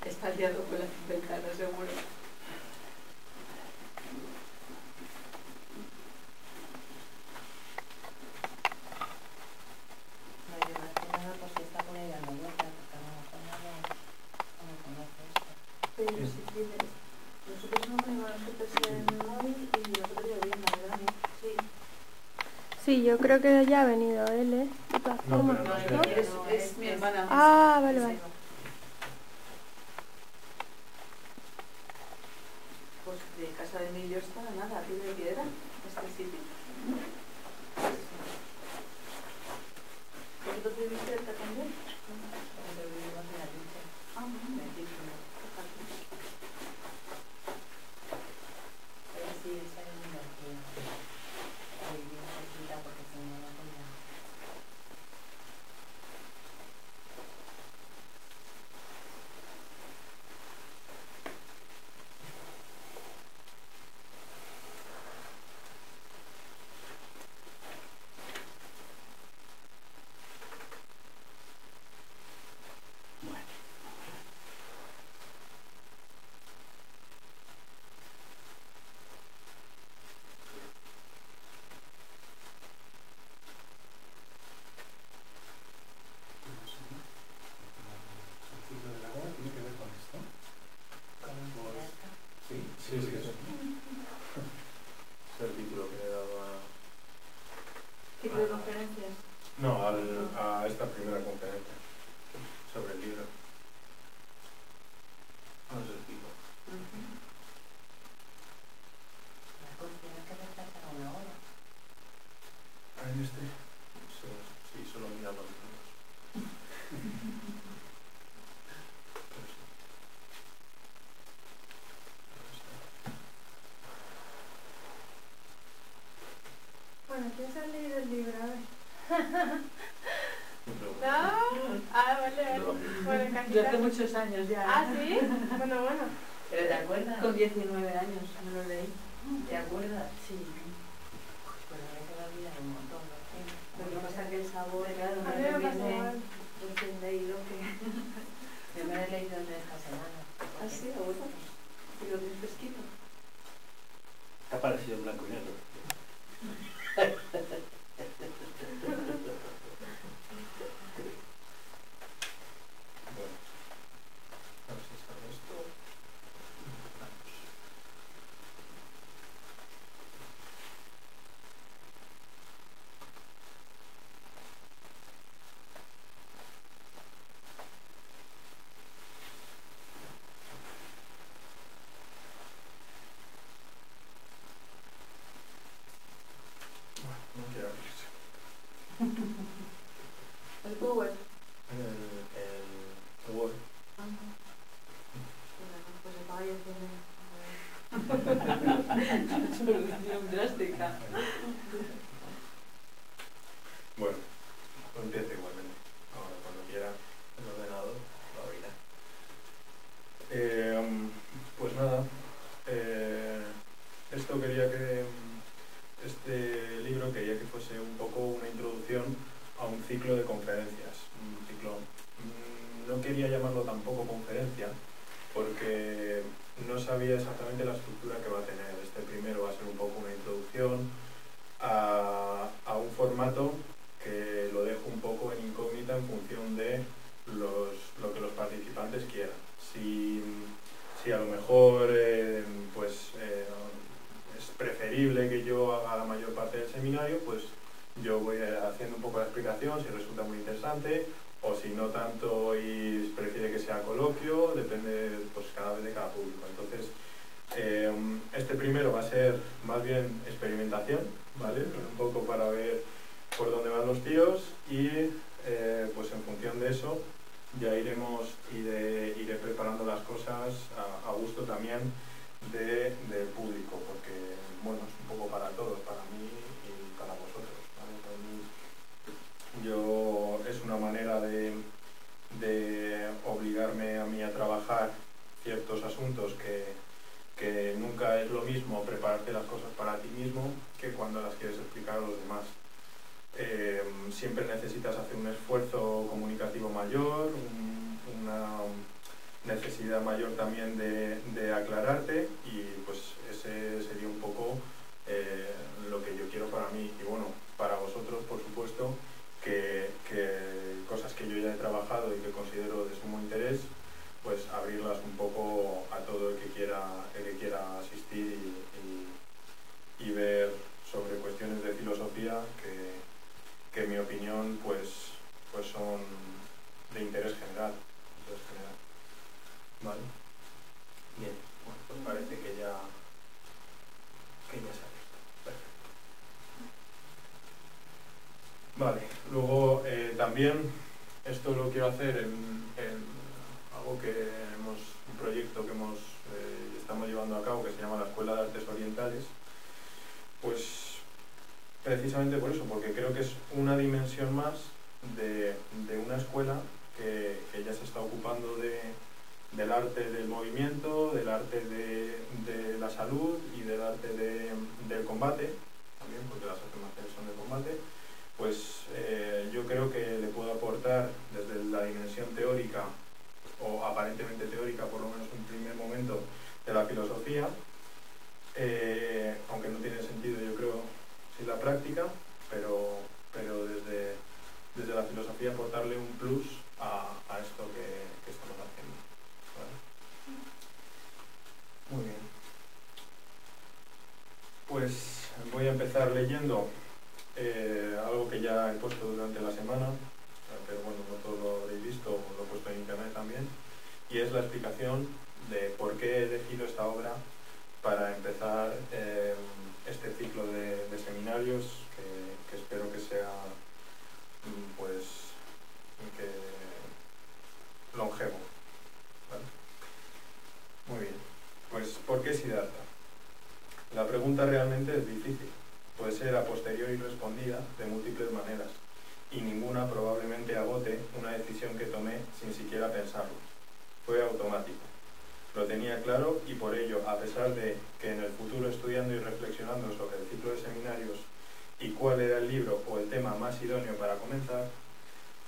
Está liado con la ventana, seguro. No, yo más que nada pues está por ahí dando vueltas, porque a lo mejor no conoce esto. Pero si quieres, nosotros no ponemos nosotros en el móvil y nosotros ya bien, la verdad, sí. Sí, yo creo que ya ha venido él, ¿eh? De todas formas. No, es mi hermana. Ah, vale, vale. Pues de casa de Emilio está nada, a pie de piedra, este sitio. ¿Vosotros vivís cerca también? Nosotros vivimos en la lucha. Ah, En el título. Pero sí, esa es una energía. Vivir cerquita porque si no, no podía. Sí, sí, sí. Es el título que le he dado a... ¿Ciclo de conferencias? No, a esta primera conferencia sobre el libro. No es el título. La cocina que retrasar una hora. ¿En este? Sí, solo mira los minutos. Pero sí. Bueno, ¿quién se ha leído el libro? A ver. No. Ah, vale, vale. Bueno, casi. Yo hace muchos años ya. Ah, ¿sí? Bueno, bueno. ¿Pero te acuerdas? Con 19 años me lo leí. ¿Te acuerdas? Sí. Pues a mí se me olvida un montón, ¿no? Lo que pasa es que el sabor, claro, A no mí me me pasa viene igual. recién leído que... Yo me lo he leído en esta semana. ¿Ah, sí? ¿Abuelo? ¿Y lo tienes fresquito? Te ha parecido en blanco y negro. Bueno, a ver si sale esto. Vamos. No quiero abrirse. ¿El Power? El Word. Ah, pues apaga y enciende. Solución drástica. Bueno, empieza igualmente. Ahora cuando quiera el ordenador lo abrirá. Pues nada, esto quería que... Este libro quería que fuese un poco una introducción a un ciclo de conferencias. Un ciclo... No quería llamarlo tampoco conferencia, porque no sabía exactamente la estructura que va a tener. Este primero va a ser un poco una introducción a un formato que lo dejo un poco en incógnita en función de lo que los participantes quieran. Si a lo mejor es preferible que yo haga la mayor parte del seminario, pues yo voy haciendo un poco la explicación, si resulta muy interesante, o si no tanto y prefiere que sea coloquio, depende pues cada vez de cada público. Entonces, este primero va a ser más bien experimentación, ¿vale? Un poco para ver por dónde van los tiros y pues en función de eso ya iré preparando las cosas a gusto también del público, porque bueno, es un poco para todos, para mí y para vosotros, ¿vale? Para mí, es una manera de obligarme a mí a trabajar ciertos asuntos que nunca es lo mismo prepararte las cosas para ti mismo que cuando las quieres explicar a los demás. Siempre necesitas hacer un esfuerzo comunicativo mayor, un una necesidad mayor también de aclararte, y pues ese sería un poco lo que yo quiero para mí, y bueno, para vosotros por supuesto, que cosas que yo ya he trabajado y que considero de sumo interés, pues abrirlas un poco a todo el que quiera asistir y ver sobre cuestiones de filosofía que en mi opinión pues son de interés general. Vale. Bien, bueno, pues parece que ya se ha visto. Perfecto. Vale, luego también esto lo quiero hacer en algo un proyecto que estamos llevando a cabo, que se llama la Escuela de Artes Orientales, pues precisamente por eso, porque creo que es una dimensión más de una escuela que ya se está ocupando del arte del movimiento, del arte de la salud y del arte del combate, también porque las artes marciales son de combate. Pues yo creo que le puedo aportar desde la dimensión teórica, o aparentemente teórica, por lo menos en un primer momento, de la filosofía, aunque no tiene sentido, yo creo, sin la práctica, pero desde la filosofía aportarle un plus a esto que estamos haciendo. ¿Vale? Muy bien. Pues voy a empezar leyendo algo que ya he puesto durante la semana, pero bueno, no todo lo habréis visto, lo he puesto en internet también, y es la explicación de por qué he elegido esta obra para empezar este ciclo de seminarios que espero que sea pues longevo. ¿Vale? Muy bien, pues ¿por qué Siddhartha? La pregunta realmente es difícil, puede ser a posteriori respondida de múltiples maneras, y ninguna probablemente agote una decisión que tomé sin siquiera pensarlo. Fue automático. Lo tenía claro, y por ello, a pesar de que en el futuro, estudiando y reflexionando sobre el ciclo de seminarios y cuál era el libro o el tema más idóneo para comenzar,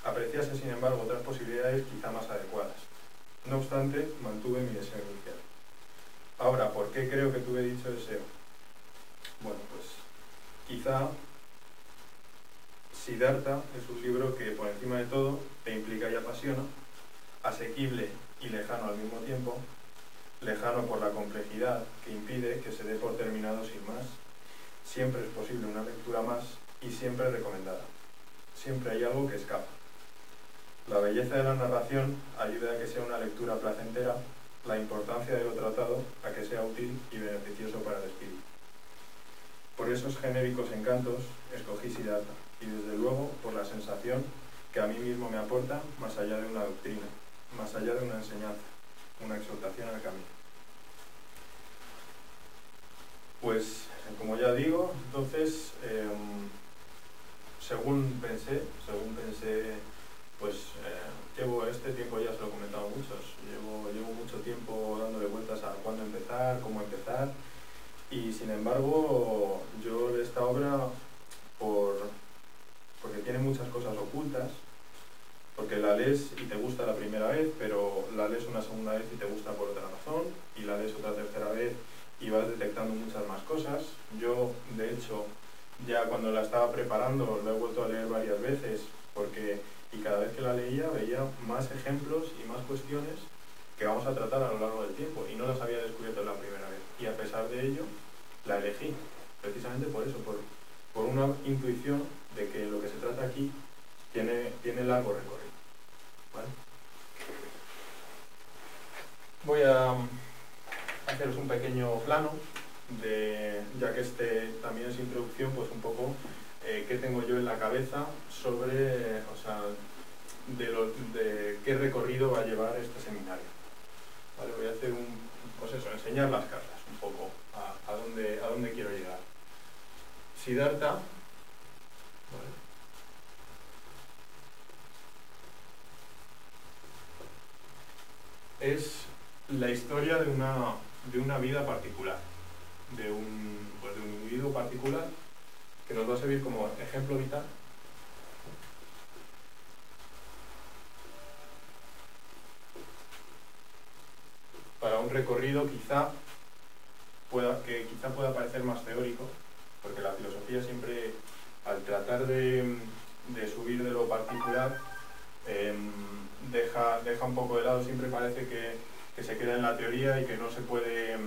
apreciase sin embargo otras posibilidades quizá más adecuadas. No obstante, mantuve mi deseo inicial. Ahora, ¿por qué creo que tuve dicho deseo? Bueno, pues quizá Siddhartha es un libro que por encima de todo te implica y apasiona, asequible y lejano al mismo tiempo, lejano por la complejidad que impide que se dé por terminado sin más. Siempre es posible una lectura más y siempre recomendada. Siempre hay algo que escapa. La belleza de la narración ayuda a que sea una lectura placentera, la importancia de lo tratado a que sea útil y beneficioso para el espíritu. Por esos genéricos encantos escogí Siddhartha, y desde luego por la sensación que a mí mismo me aporta más allá de una doctrina, más allá de una enseñanza, una exhortación al camino. Pues, como ya digo, entonces, según pensé, pues llevo este tiempo, ya se lo he comentado a muchos, llevo mucho tiempo dándole vueltas a cuándo empezar, cómo empezar, y sin embargo yo esta obra, porque tiene muchas cosas ocultas, porque la lees y te gusta la primera vez, pero la lees una segunda vez y te gusta por otra razón, y la lees otra tercera vez y vas detectando muchas más cosas. Yo, de hecho, ya cuando la estaba preparando, la he vuelto a leer varias veces, y cada vez que la leía veía más ejemplos y más cuestiones que vamos a tratar a lo largo del tiempo, y no las había descubierto la primera vez, y a pesar de ello la elegí, precisamente por eso, por una intuición de que lo que se trata aquí tiene largo recorrido. ¿Vale? Voy a haceros un pequeño plano, ya que también es introducción, pues un poco qué tengo yo en la cabeza sobre, de qué recorrido va a llevar este seminario. ¿Vale? Voy a hacer enseñar las cartas un poco a dónde quiero llegar. Siddhartha, ¿vale?, es la historia de una vida particular, de un individuo particular que nos va a servir como ejemplo vital recorrido quizá pueda parecer más teórico, porque la filosofía siempre, al tratar de subir de lo particular, deja un poco de lado, siempre parece que se queda en la teoría y que no se puede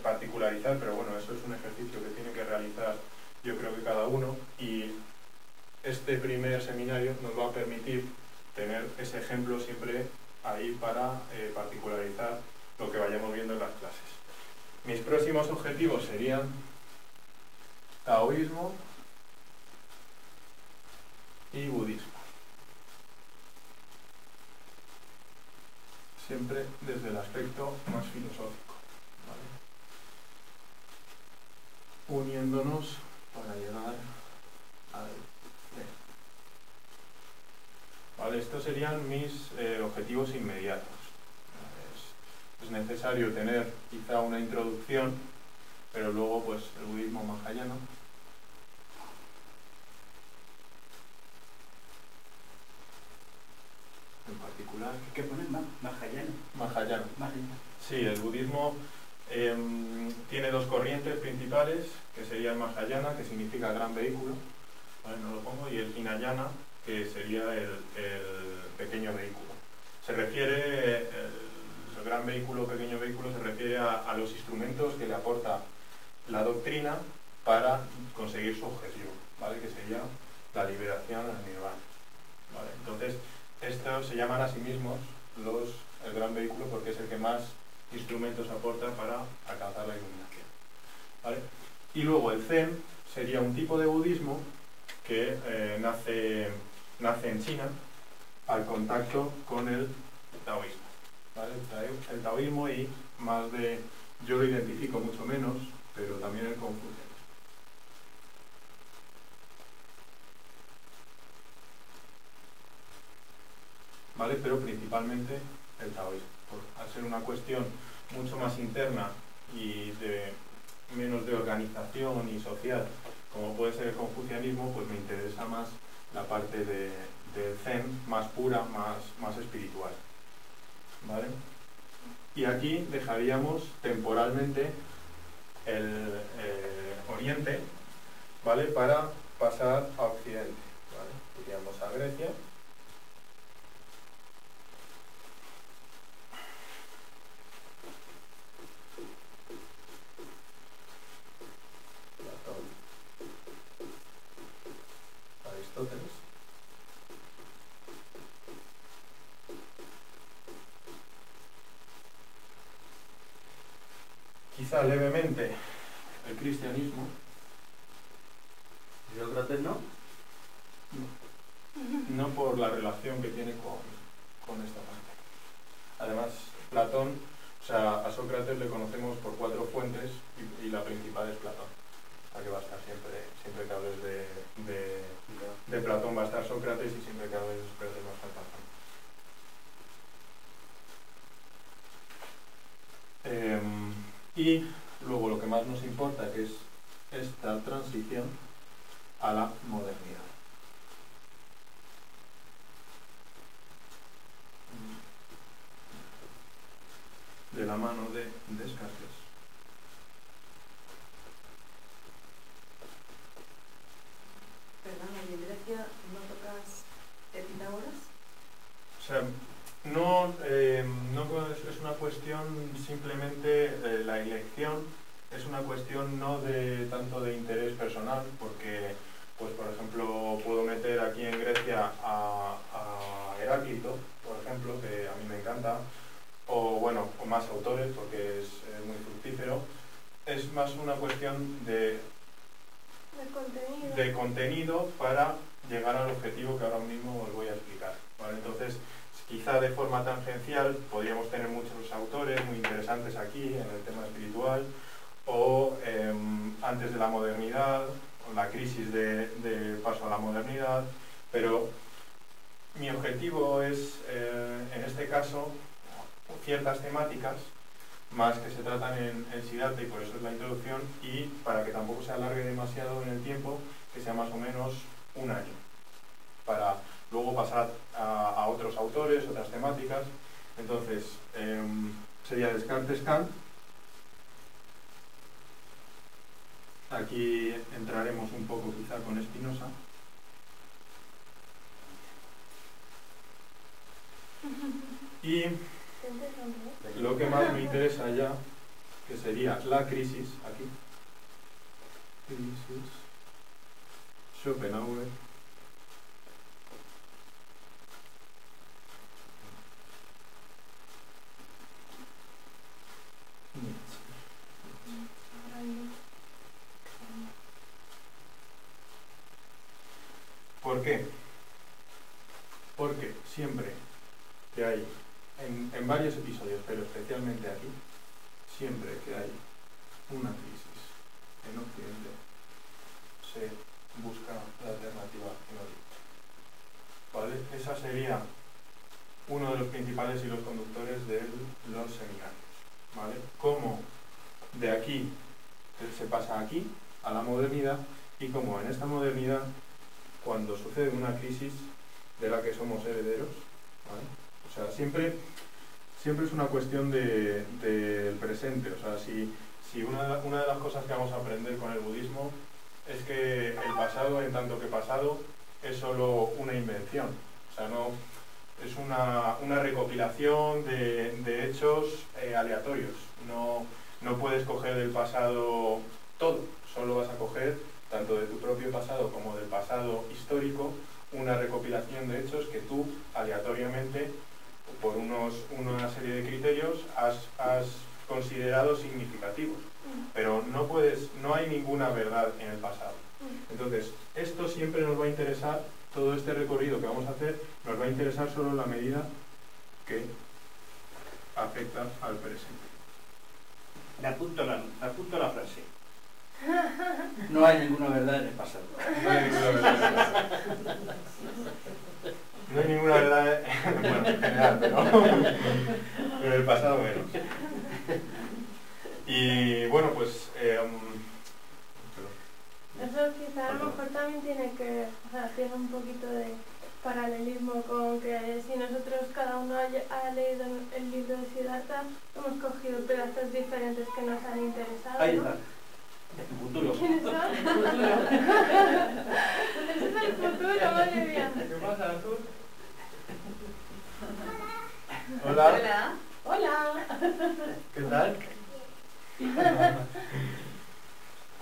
particularizar, pero bueno, eso es un ejercicio que tiene que realizar yo creo que cada uno, y este primer seminario nos va a permitir tener ese ejemplo siempre ahí para particularizar lo que vayamos viendo en las clases. Mis próximos objetivos serían taoísmo y budismo. Siempre desde el aspecto más filosófico, ¿vale? Uniéndonos para llegar al Zen. ¿Vale? Estos serían mis objetivos inmediatos. Es necesario tener quizá una introducción, pero luego pues el budismo mahayana. En particular. ¿Qué ponen? Mahayana. Mahayana. Mahayana. Sí, el budismo tiene dos corrientes principales, que sería el Mahayana, que significa gran vehículo, ¿vale? No lo pongo, y el Hinayana, que sería el pequeño vehículo. Se refiere, el gran vehículo, pequeño vehículo, se refiere a los instrumentos que le aporta la doctrina para conseguir su objetivo, ¿vale? Que sería la liberación al nirvana, ¿vale? Entonces, estos se llaman a sí mismos el gran vehículo porque es el que más instrumentos aporta para alcanzar la iluminación, ¿vale? Y luego el Zen sería un tipo de budismo que nace en China al contacto con el taoísmo, ¿vale? El taoísmo y más de, yo lo identifico mucho menos, pero también el confucianismo. ¿Vale? Pero principalmente el taoísmo, al ser una cuestión mucho más interna y menos de organización y social, como puede ser el confucianismo, pues me interesa más la parte del Zen, más pura, más espiritual, ¿vale? Y aquí dejaríamos temporalmente el Oriente, ¿vale? Para pasar a Occidente, ¿vale? Iríamos a Grecia. Aristóteles. Quizá levemente el cristianismo. ¿Sócrates no? No por la relación que tiene con esta parte. Además, Platón, o sea, a Sócrates le conocemos por 4 fuentes y la principal es Platón. La que va a estar siempre que hables de Platón va a estar Sócrates, y siempre que hables de Sócrates va a estar Platón. Y luego lo que más nos importa, que es esta transición a la modernidad. De la mano de Descartes. Perdona, ¿y en Grecia no tocas Pitágoras? O sea, no es una cuestión simplemente la elección, es una cuestión no de tanto de interés personal, porque, pues por ejemplo, puedo meter aquí en Grecia a Heráclito, por ejemplo, que a mí me encanta, o bueno, o más autores, porque es muy fructífero. Es más una cuestión de contenido para llegar al objetivo que ahora mismo os voy a explicar, ¿vale? Entonces, quizá de forma tangencial podríamos tener muchos autores muy interesantes aquí en el tema espiritual, o antes de la modernidad, o la crisis de paso a la modernidad, pero mi objetivo es, en este caso, ciertas temáticas más que se tratan en Siddhartha, y por eso es la introducción, y para que tampoco se alargue demasiado en el tiempo, que sea más o menos un año, para luego pasar a otros autores, otras temáticas. Entonces, sería Descartes-Kant. Aquí entraremos un poco quizá con Spinoza. Y lo que más me interesa ya, que sería la crisis, aquí. Crisis. Schopenhauer. ¿Por qué? Porque siempre que hay, en varios episodios, pero especialmente aquí, siempre que hay una crisis en Occidente, se busca la alternativa en Oriente. ¿Vale? Esa sería uno de los principales hilos conductores de los seminarios. ¿Vale? Cómo de aquí se pasa aquí, a la modernidad, y cómo en esta modernidad, cuando sucede una crisis de la que somos herederos, ¿vale? O sea, siempre es una cuestión del presente. O sea, si una de las cosas que vamos a aprender con el budismo es que el pasado, en tanto que pasado, es solo una invención. O sea, no es una recopilación de hechos aleatorios. No puedes coger del pasado todo, solo vas a coger tanto de tu propio pasado como del pasado histórico una recopilación de hechos que tú aleatoriamente, por una serie de criterios, has considerado significativos. Pero no hay ninguna verdad en el pasado. Entonces, esto siempre nos va a interesar, todo este recorrido que vamos a hacer, nos va a interesar solo en la medida que afecta al presente. Le apunto la frase. No hay ninguna verdad en el pasado. No hay ninguna verdad en el pasado. No hay ninguna verdad, bueno, en general, pero en el pasado menos. Y bueno, pues... Eso quizá a lo mejor también tiene que, o sea, tiene un poquito de paralelismo con que si nosotros cada uno ha leído el libro de Siddhartha, hemos cogido pedazos diferentes que nos han interesado, Ahí ¿no? está. El futuro. ¿Quiénes son? Ese es el futuro, madre mía. ¿Qué pasa, Artur? Hola. Hola. ¿Qué tal?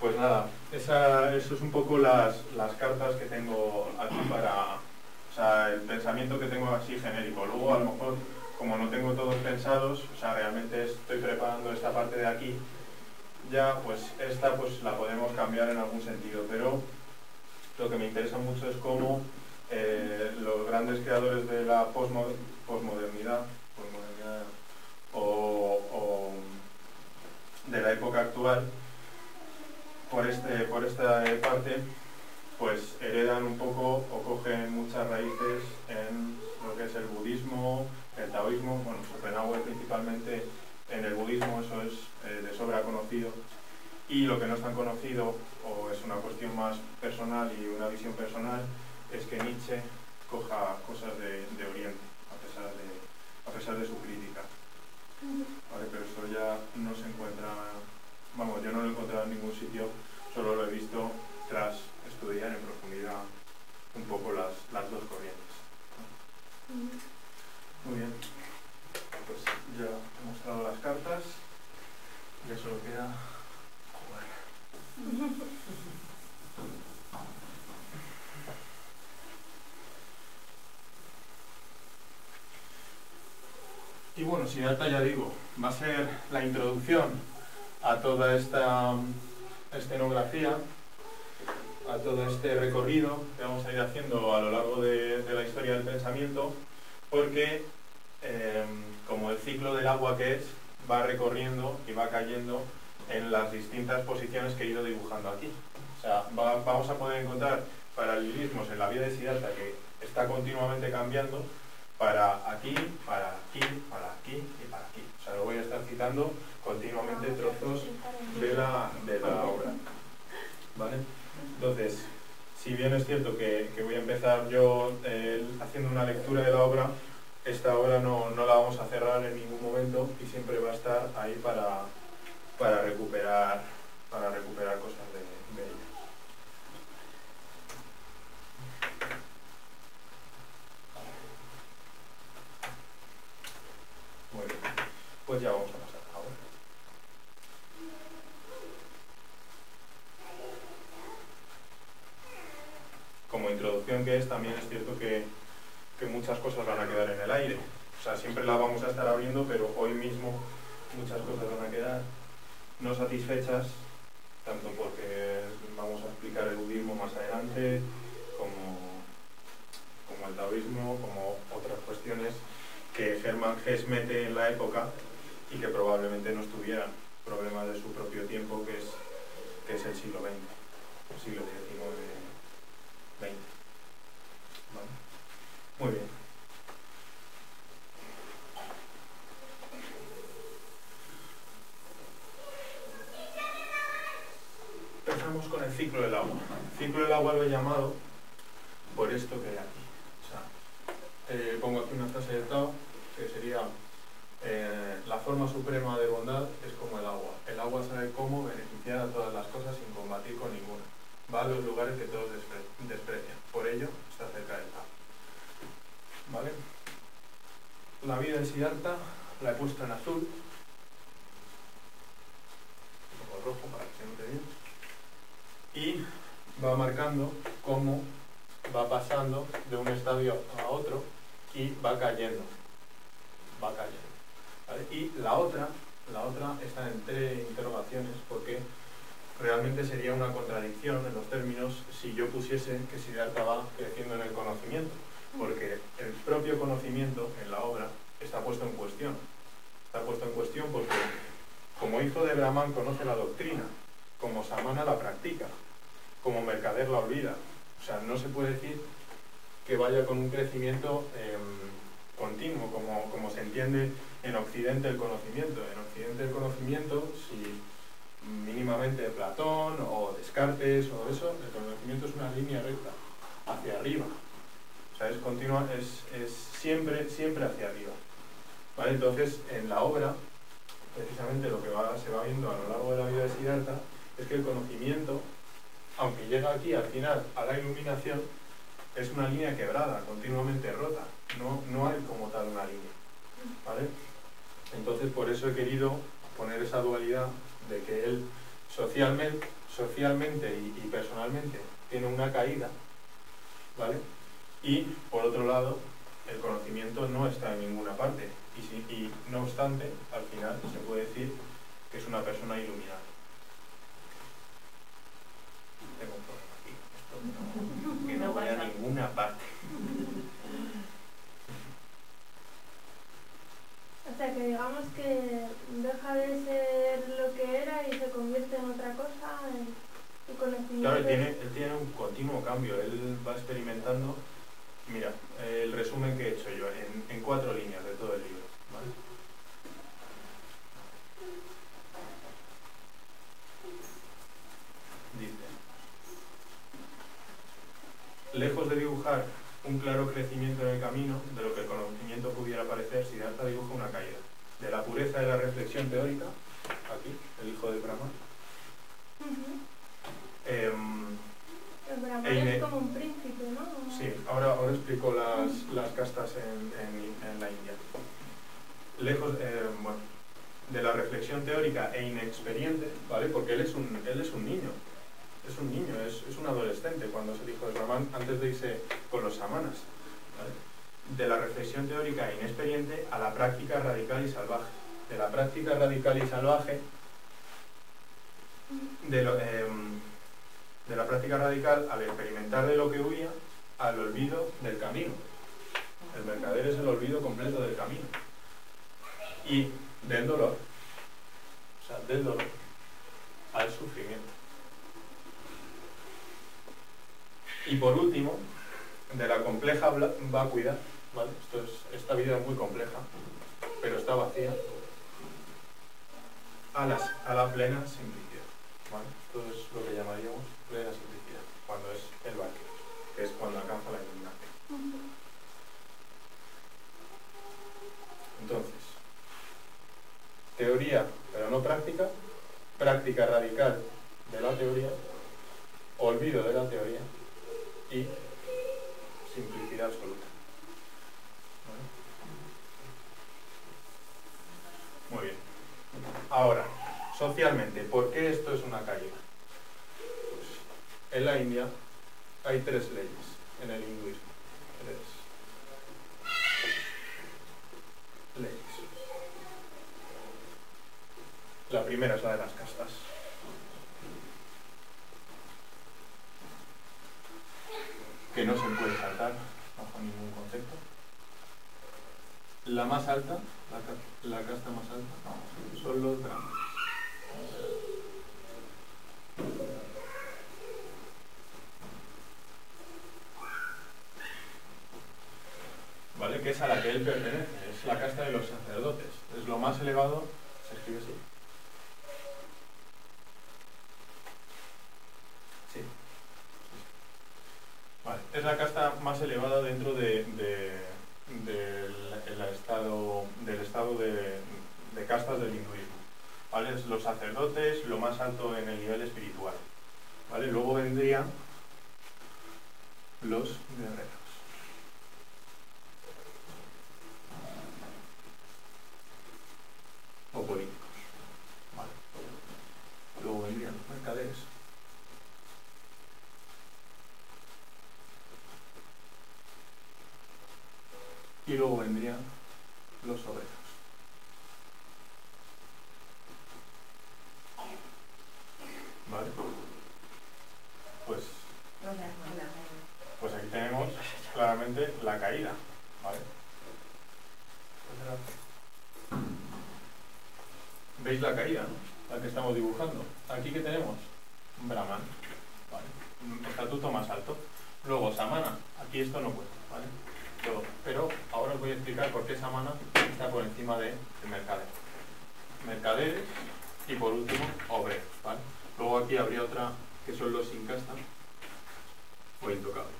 Pues nada, eso es un poco las cartas que tengo aquí para... O sea, el pensamiento que tengo así genérico. Luego, a lo mejor, como no tengo todos pensados, o sea, realmente estoy preparando esta parte de aquí, ya, pues esta pues la podemos cambiar en algún sentido, pero lo que me interesa mucho es cómo los grandes creadores de la posmodernidad o de la época actual, por esta parte, pues heredan un poco o cogen muchas raíces en lo que es el budismo, el taoísmo, bueno, Schopenhauer principalmente. En el budismo eso es de sobra conocido, y lo que no es tan conocido, o es una cuestión más personal y una visión personal, es que Nietzsche coja cosas de Oriente, a pesar de su crítica. Vale, pero eso ya no se encuentra, vamos, yo no lo he encontrado en ningún sitio, solo lo he visto tras estudiar en profundidad un poco las dos corrientes. Muy bien. Pues ya he mostrado las cartas, ya solo queda jugar. Y bueno, Siddhartha, ya digo, va a ser la introducción a toda esta escenografía, a todo este recorrido que vamos a ir haciendo a lo largo de la historia del pensamiento, porque como el ciclo del agua que es, va recorriendo y va cayendo en las distintas posiciones que he ido dibujando aquí. O sea, vamos a poder encontrar paralelismos en la vida de Siddhartha, que está continuamente cambiando, para aquí, para aquí, para aquí y para aquí. O sea, lo voy a estar citando continuamente trozos de la obra. ¿Vale? Entonces, si bien es cierto que voy a empezar yo haciendo una lectura de la obra, esta obra no la vamos a cerrar en ningún momento y siempre va a estar ahí para recuperar cosas de ella. Muy bien, pues ya vamos a pasar ahora. Como introducción que es, también es cierto que muchas cosas van a quedar en el aire. O sea, siempre la vamos a estar abriendo, pero hoy mismo muchas cosas van a quedar no satisfechas, tanto porque vamos a explicar el budismo más adelante, como el taoísmo, como otras cuestiones que Hermann Hesse mete en la época y que probablemente no estuvieran, problemas de su propio tiempo, que es el siglo XX, el siglo XIX-XX. ¿Vale? Muy bien. Empezamos con el ciclo del agua. El ciclo del agua lo he llamado por esto que hay aquí. O sea, pongo aquí una frase de Tao que sería la forma suprema de bondad es como el agua. El agua sabe cómo beneficiar a todas las cosas sin combatir con ninguna. Va a los lugares que todos desprecian. Por ello está cerca del Tao. ¿Vale? La vida de Siddhartha la he puesto en azul. Un poco rojo para que se note bien. Y va marcando cómo va pasando de un estadio a otro y va cayendo. Va cayendo. ¿Vale? Y la otra está entre interrogaciones porque realmente sería una contradicción en los términos si yo pusiese que Siddhartha va creciendo en el conocimiento, porque el propio conocimiento en la obra está puesto en cuestión. Está puesto en cuestión porque como hijo de Brahman conoce la doctrina, como samana la practica, como mercader la olvida. O sea, no se puede decir que vaya con un crecimiento continuo, como se entiende en Occidente el conocimiento. En Occidente el conocimiento, si mínimamente Platón o Descartes o eso, el conocimiento es una línea recta, hacia arriba. O sea, es continua, es siempre hacia arriba. ¿Vale? Entonces, en la obra, precisamente lo que se va viendo a lo largo de la vida de Siddhartha es que el conocimiento, aunque llega aquí al final a la iluminación, es una línea quebrada, continuamente rota. No hay como tal una línea. ¿Vale? Entonces, por eso he querido poner esa dualidad de que él socialmente y personalmente tiene una caída, ¿vale? Y, por otro lado, el conocimiento no está en ninguna parte. Y no obstante, al final se puede decir que es una persona iluminada. Tengo un problema aquí, que no voy a ninguna parte. O sea, que digamos que deja de ser lo que era y se convierte en otra cosa, el conocimiento. Claro, él tiene un continuo cambio, él va experimentando. Mira, el resumen que he hecho yo en 4 líneas de todo el libro, ¿vale? Dice: lejos de dibujar un claro crecimiento en el camino de lo que el conocimiento pudiera parecer, Siddhartha dibuja una caída. De la pureza de la reflexión teórica, aquí, el hijo de Brahma. El Brahman es como un príncipe, ¿no? Sí, ahora explico las castas en la India. Lejos, bueno, de la reflexión teórica e inexperiente, ¿vale? Porque él es un niño. Es un niño, es un adolescente cuando es el hijo de Brahman, antes de irse con los samanas. ¿Vale? De la reflexión teórica e inexperiente a la práctica radical y salvaje. De la práctica radical y salvaje, de la práctica radical al experimentar de lo que huía, al olvido del camino. El mercader es el olvido completo del camino. Y del dolor, o sea, del dolor al sufrimiento. Y por último, de la compleja vacuidad, ¿vale? Esta vida es muy compleja, pero está vacía, a la plena simplicidad, ¿vale? Esto es lo que llamaríamos plena simplicidad, cuando es el vacío, que es cuando alcanza la iluminación. práctica radical de la teoría, olvido de la teoría y simplicidad absoluta. Muy bien. Ahora, socialmente, ¿por qué esto es una caída? Pues, en la India hay 3 leyes en el hinduismo. 3 leyes. La primera es la de las castas. Que no se puede saltar bajo ningún concepto. La más alta, la casta más alta, son los brahmanes. ¿Vale? Que es a la que él pertenece, es la casta de los sacerdotes. Es lo más elevado, se escribe así. Sí. Vale. Es la casta más elevada dentro del estado de castas del hinduismo. ¿Vale? Es los sacerdotes, lo más alto en el nivel espiritual. ¿Vale? Luego vendrían los guerreros. O políticos. ¿Vale? Luego vendrían los mercaderes. Y luego vendrían los obreros. ¿Vale? Pues aquí tenemos claramente la caída. ¿Vale? ¿Veis la caída, no? La que estamos dibujando. Aquí que tenemos un brahman. ¿Vale? Un estatuto más alto. Luego samana. Aquí esto no cuenta. ¿Vale? Pero ahora os voy a explicar por qué samana está por encima de mercader. Mercaderes y por último obreros, ¿vale? Luego aquí habría otra que son los sin casta o intocables.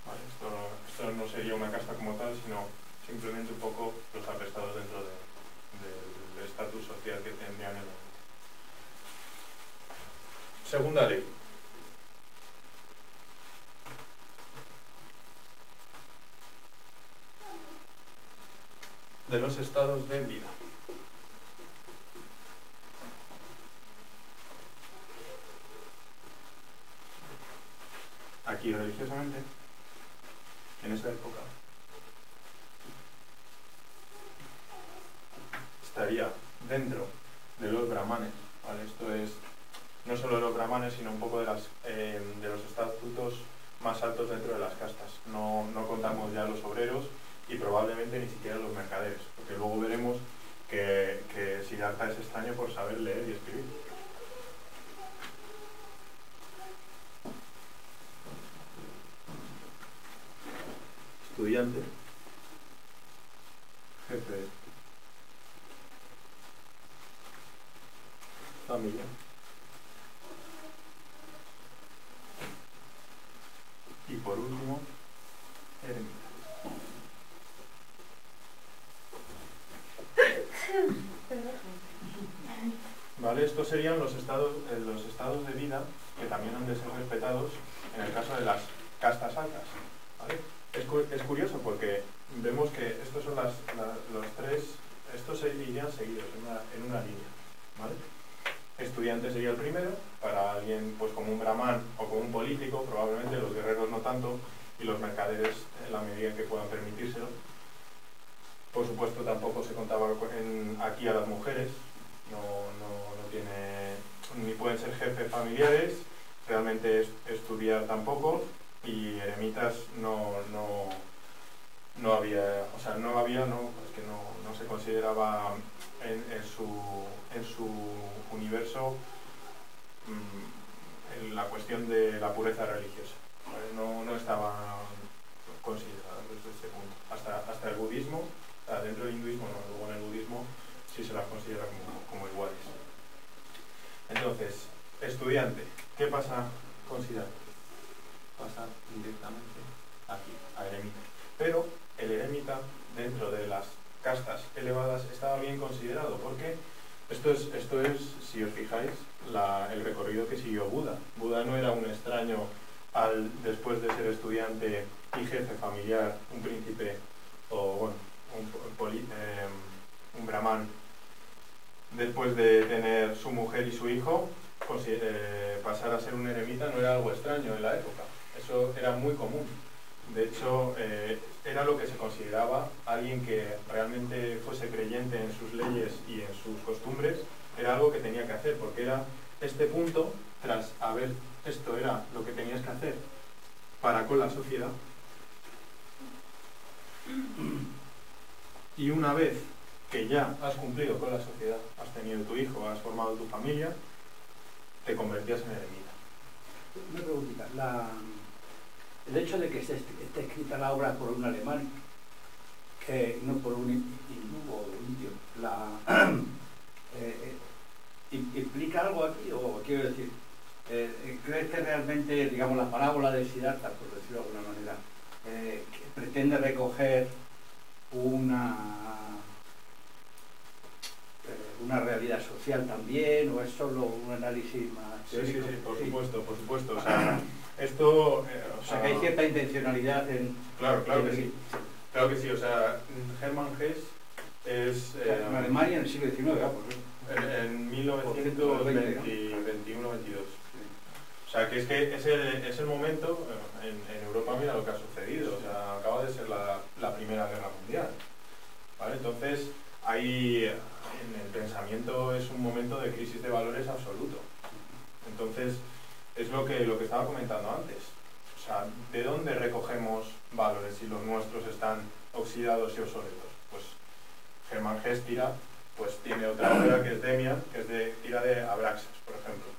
Vale, esto no sería una casta como tal, sino simplemente un poco los apestados dentro del estatus social que tendrían en el momento. Segunda ley. De los estados de vida. Aquí religiosamente, en esa época, estaría dentro de los brahmanes, ¿vale? Esto es no solo de los brahmanes, sino un poco de los estatutos más altos dentro de las castas. No contamos ya los obreros y probablemente ni siquiera los mercaderes, porque luego veremos que Siddhartha es extraño por saber leer y escribir. Estudiante, jefe, familia y por último, ermita. ¿Vale? Estos serían los estados de vida que también han de ser respetados en el caso de las castas altas. ¿Vale? Es curioso porque vemos que estos son los tres, estos se irían seguidos en una línea. ¿Vale? Estudiante sería el primero, para alguien pues como un brahman o como un político, probablemente los guerreros no tanto, y los mercaderes en la medida en que puedan permitírselo. Por supuesto tampoco se contaba aquí a las mujeres, no tiene, ni pueden ser jefes familiares, realmente estudiar tampoco, y eremitas no había, o sea, no se consideraba en su universo en la cuestión de la pureza religiosa, ¿vale? No estaba considerada desde ese punto. Hasta el budismo, dentro del hinduismo no, luego en el budismo sí se las considera como iguales. Entonces, estudiante, ¿qué pasa con Siddhartha? Pasa directamente aquí, a eremita. Pero el eremita, dentro de las castas elevadas, estaba bien considerado, porque esto es, si os fijáis, el recorrido que siguió Buda. Buda no era un extraño después de ser estudiante y jefe familiar, un príncipe o bueno, un brahman, después de tener su mujer y su hijo, pasar a ser un eremita no era algo extraño en la época. Eso era muy común. De hecho, era lo que se consideraba alguien que realmente fuese creyente en sus leyes y en sus costumbres, era algo que tenía que hacer, porque era este punto, tras haber, esto era lo que tenías que hacer para con la sociedad. Y una vez que ya has cumplido con la sociedad, has tenido tu hijo, has formado tu familia, te convertías en eremita. Una preguntita. El hecho de que esté escrita la obra por un alemán, que no por un hindú o indio, ¿implica algo aquí? O quiero decir, ¿crees que realmente, digamos, la parábola de Siddhartha, por decirlo de alguna manera, que pretende recoger una realidad social también, o es solo un análisis más teórico? Sí, por supuesto. O sea, esto... o sea, que hay cierta intencionalidad en... Claro que sí. Claro que sí, o sea, Hermann Hesse es... en Alemania en el siglo XIX, en 1921-22. O sea, que es el momento, en Europa mira lo que ha sucedido, o sea, acaba de ser la Primera Guerra Mundial, ¿vale? Entonces, ahí en el pensamiento es un momento de crisis de valores absoluto. Entonces, es lo que estaba comentando antes. O sea, ¿de dónde recogemos valores si los nuestros están oxidados y obsoletos? Pues Hermann Hesse tiene otra obra que es Demian, que tira de Abraxas, por ejemplo.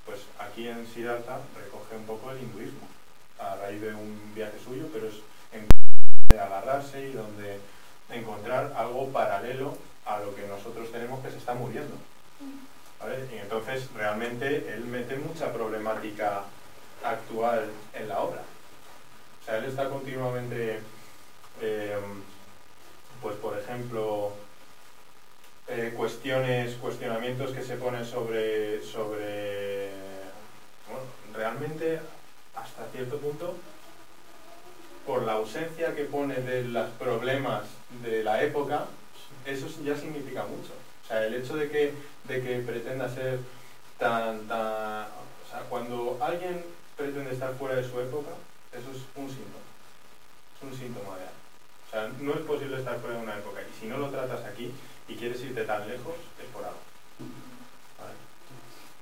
Pues aquí en Siddhartha recoge un poco el hinduismo, a raíz de un viaje suyo, pero es de agarrarse y donde encontrar algo paralelo a lo que nosotros tenemos que se está muriendo, ¿vale? Y entonces realmente él mete mucha problemática actual en la obra. O sea, él está continuamente, pues por ejemplo, cuestionamientos que se ponen sobre bueno, realmente hasta cierto punto, por la ausencia que pone de los problemas de la época, eso ya significa mucho. O sea, el hecho de que pretenda ser tan... O sea, cuando alguien pretende estar fuera de su época, eso es un síntoma. Es un síntoma de algo. O sea, no es posible estar fuera de una época. Y si no lo tratas aquí y quieres irte tan lejos, es por algo. ¿Vale?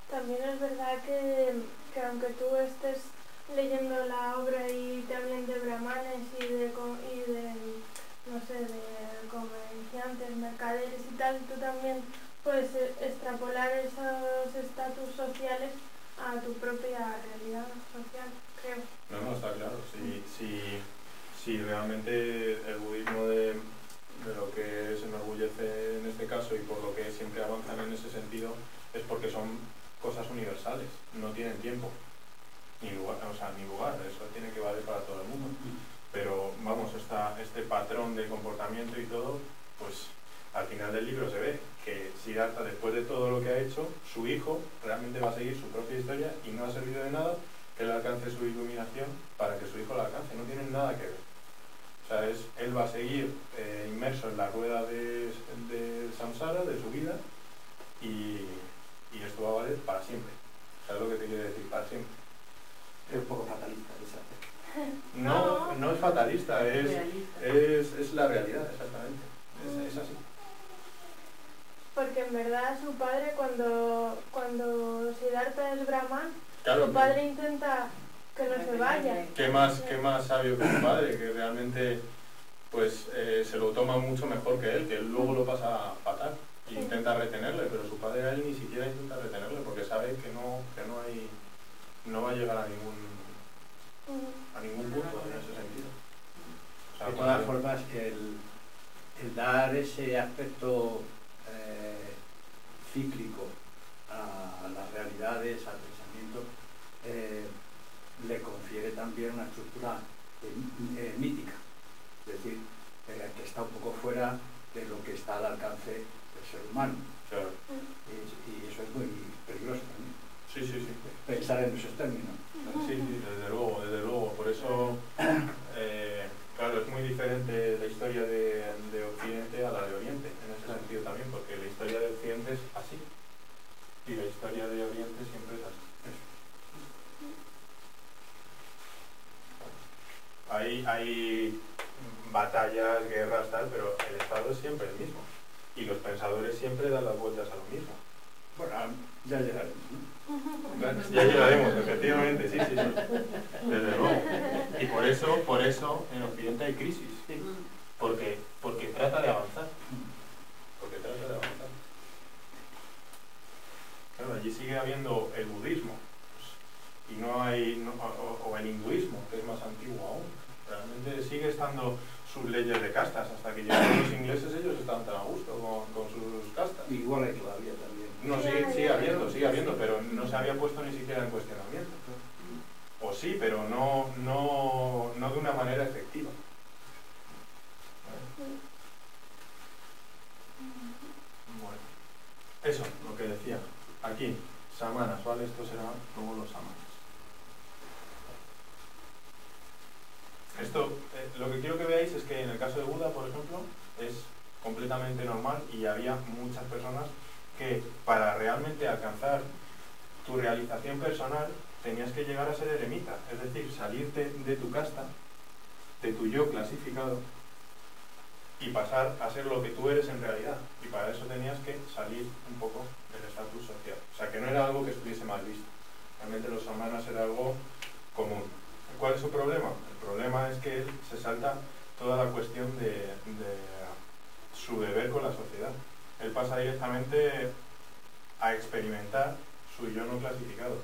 También es verdad que aunque tú estés leyendo la obra y te hablen de brahmanes y de no sé, de comerciantes, mercaderes y tal, tú también puedes extrapolar esos estatus sociales a tu propia realidad social, creo. No, está claro. Si realmente el budismo de lo que se enorgullece en este caso y por lo que siempre avanzan en ese sentido es porque son cosas universales, no tienen tiempo ni lugar, eso tiene que valer para todo el mundo. Pero vamos, este patrón de comportamiento y todo, pues al final del libro se ve que Siddhartha, después de todo lo que ha hecho, su hijo realmente va a seguir su propia historia y no ha servido de nada que él alcance su iluminación para que su hijo la alcance, no tienen nada que ver. O sea, él va a seguir inmerso en la rueda de samsara, de su vida, y esto va a valer para siempre. ¿Sabes lo que te quiere decir? Para siempre. Es un poco fatalista esa. No es fatalista, es la realidad, exactamente. Es así. Porque en verdad su padre, cuando Siddhartha es brahman, Claro, su padre intenta que no se vaya. ¿Qué más sabio que su padre? Que realmente pues se lo toma mucho mejor que él luego lo pasa fatal. E intenta retenerle, pero su padre a él ni siquiera intenta retenerle porque sabe que no va a llegar a ningún punto en ese sentido. O sea, de todas formas, el dar ese aspecto cíclico a las realidades, al pensamiento, le confiere también una estructura mítica, es decir, que está un poco fuera de lo que está al alcance del ser humano. Claro. Y eso es muy peligroso también. Sí, sí, sí. Pensar en esos términos. Sí, sí, desde luego, desde luego. Por eso, claro, es muy diferente la historia de Occidente a la de Oriente, en ese sentido también, porque la historia de Occidente es así, y la historia de Oriente siempre es así. Hay batallas, guerras, tal, pero el Estado es siempre el mismo. Y los pensadores siempre dan las vueltas a lo mismo. Bueno, ya llegaremos, ¿no? Ya llegaremos, efectivamente, sí, sí, sí. Desde luego. Y por eso en Occidente hay crisis. Porque trata de avanzar. Porque trata de avanzar. Claro, allí sigue habiendo el budismo. Y no hay, o el hinduismo, que es más antiguo aún. Realmente sigue estando sus leyes de castas. Hasta que llegaron los ingleses, ellos estaban tan a gusto con sus castas. Igual hay todavía también. No, sigue habiendo, pero no se había puesto ni siquiera en cuestionamiento. O sí, pero no de una manera efectiva. Bueno, eso, lo que decía. Aquí, samanas, ¿vale? Esto será luego los samanas. Esto, lo que quiero que veáis es que en el caso de Buda, por ejemplo, es completamente normal y había muchas personas que para realmente alcanzar tu realización personal tenías que llegar a ser eremita, es decir, salirte de tu casta, de tu yo clasificado y pasar a ser lo que tú eres en realidad. Y para eso tenías que salir un poco del estatus social. O sea, que no era algo que estuviese mal visto. Realmente los samanas era algo común. ¿Cuál es su problema? El problema es que él se salta toda la cuestión de su deber con la sociedad. Él pasa directamente a experimentar su yo no clasificado.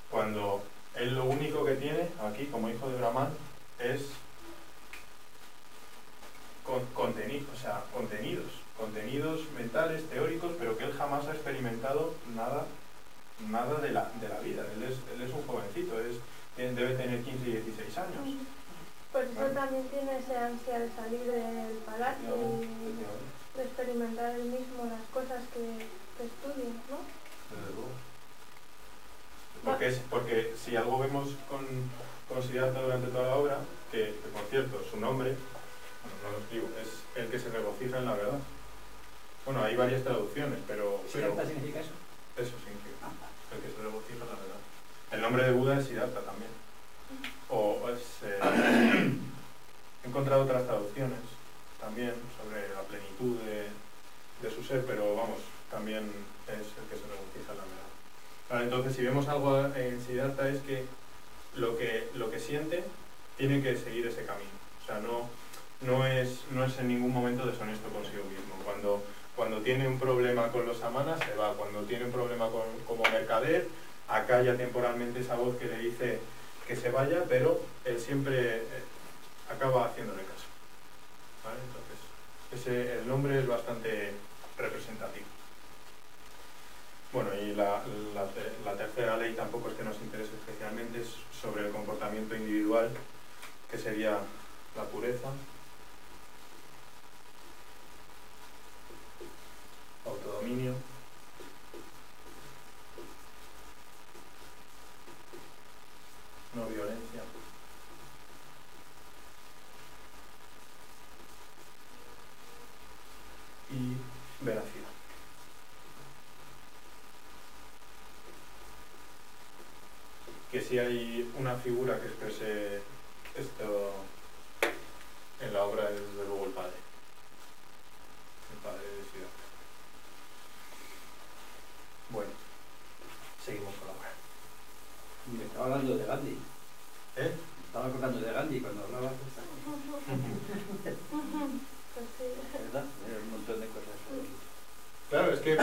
Cuando él lo único que tiene aquí, como hijo de Brahman, es contenidos mentales, teóricos, pero que él jamás ha experimentado nada de la vida. Él es un jovencito, debe tener 15 y 16 años. Por eso también tiene esa ansia de salir del palacio y de experimentar él mismo las cosas que estudia, ¿no? Desde luego. Porque si algo vemos con Siddhartha durante toda la obra, que por cierto, su nombre, bueno, no lo escribo, es el que se regocija en la verdad. Bueno, hay varias traducciones, pero ¿Siddhartha significa eso? Eso significa, el que se regocija en la verdad. El nombre de Buda es Siddhartha también. He encontrado otras traducciones también sobre la plenitud de su ser, pero vamos, también es el que se regocija en la verdad. Vale, entonces, si vemos algo en Siddhartha es que lo que siente tiene que seguir ese camino. O sea, no es en ningún momento deshonesto consigo mismo. Cuando tiene un problema con los samanas, se va. Cuando tiene un problema como mercader, acalla temporalmente esa voz que le dice que se vaya, pero él siempre acaba haciéndole caso. ¿Vale? Entonces, el nombre es bastante representativo. Bueno, y la tercera ley tampoco es que nos interese especialmente, es sobre el comportamiento individual, que sería la pureza, autodominio, no violencia, y veracidad. Que si hay una figura que exprese esto en la obra es desde luego el padre de Siddhartha. Bueno, seguimos con la obra. Me estaba hablando de Gandhi. ¿Eh? Estaba acordando de Gandhi cuando hablaba de esta. Pues sí. ¿Verdad? Un montón de cosas. Claro, es que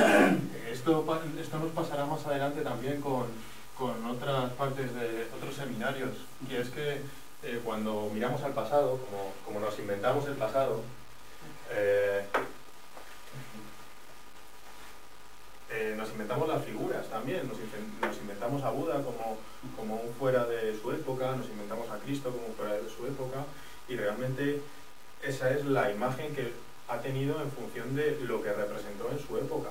esto nos pasará más adelante también con otras partes de otros seminarios, y es que cuando miramos al pasado, como nos inventamos el pasado, nos inventamos las figuras también, nos inventamos a Buda como un fuera de su época, nos inventamos a Cristo como fuera de su época, y realmente esa es la imagen que ha tenido en función de lo que representó en su época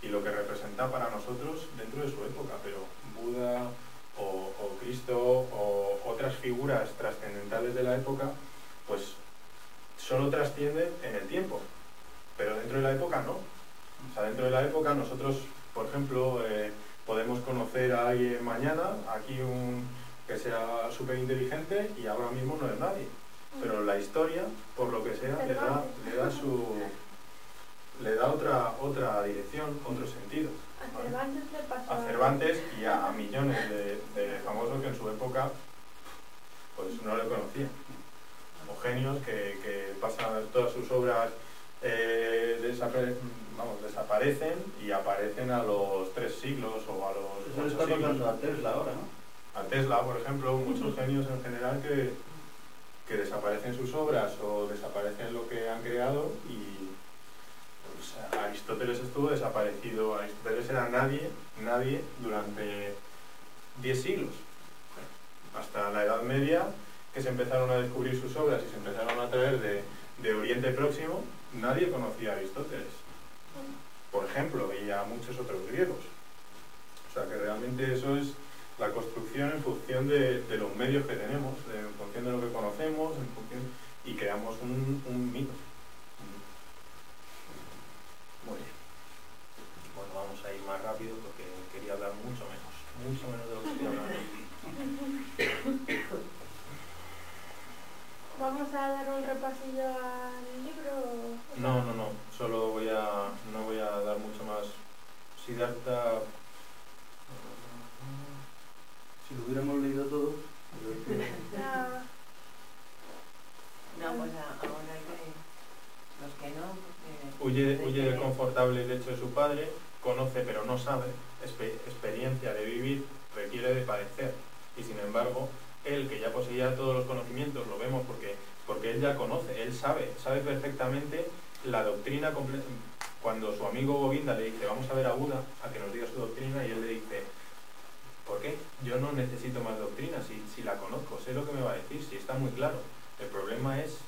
y lo que representa para nosotros dentro de su época. Pero Buda o Cristo o otras figuras trascendentales de la época, pues solo trascienden en el tiempo, pero dentro de la época no. O sea, dentro de la época nosotros, por ejemplo, podemos conocer a alguien mañana, aquí que sea súper inteligente, y ahora mismo no es nadie. Pero la historia, por lo que sea, le da otra dirección, otro sentido. A Cervantes le pasó. A Cervantes y a millones de famosos que en su época pues no le conocían. O genios que pasan todas sus obras, desaparecen y aparecen a los 3 siglos o a los Eso le 8 está siglos. pasando a Tesla ahora, ¿no? A Tesla, por ejemplo, muchos genios en general que desaparecen sus obras o desaparecen lo que han creado, y pues, Aristóteles estuvo desaparecido. Aristóteles era nadie durante 10 siglos. Hasta la Edad Media, que se empezaron a descubrir sus obras y se empezaron a traer de Oriente Próximo, nadie conocía a Aristóteles, por ejemplo, y a muchos otros griegos. O sea que realmente eso es la construcción en función de los medios que tenemos, en función de lo que conocemos, y creamos un mito. Muy bien. Bueno, vamos a ir más rápido porque quería hablar mucho menos de lo que estoy hablando. ¿Vamos a dar un repasillo al libro? No, solo no voy a dar mucho más. Siddhartha, Si lo hubiéramos leído todo, Ya. No, pues ahora los que no... huye del confortable lecho de su padre, conoce pero no sabe, experiencia de vivir requiere de padecer, y sin embargo, él que ya poseía todos los conocimientos, lo vemos porque él ya conoce, él sabe perfectamente la doctrina completa. Cuando su amigo Govinda le dice, vamos a ver a Buda, a que nos diga su doctrina, y él le dice, ¿por qué? Yo no necesito más doctrina, si la conozco, sé lo que me va a decir, si está muy claro. El problema es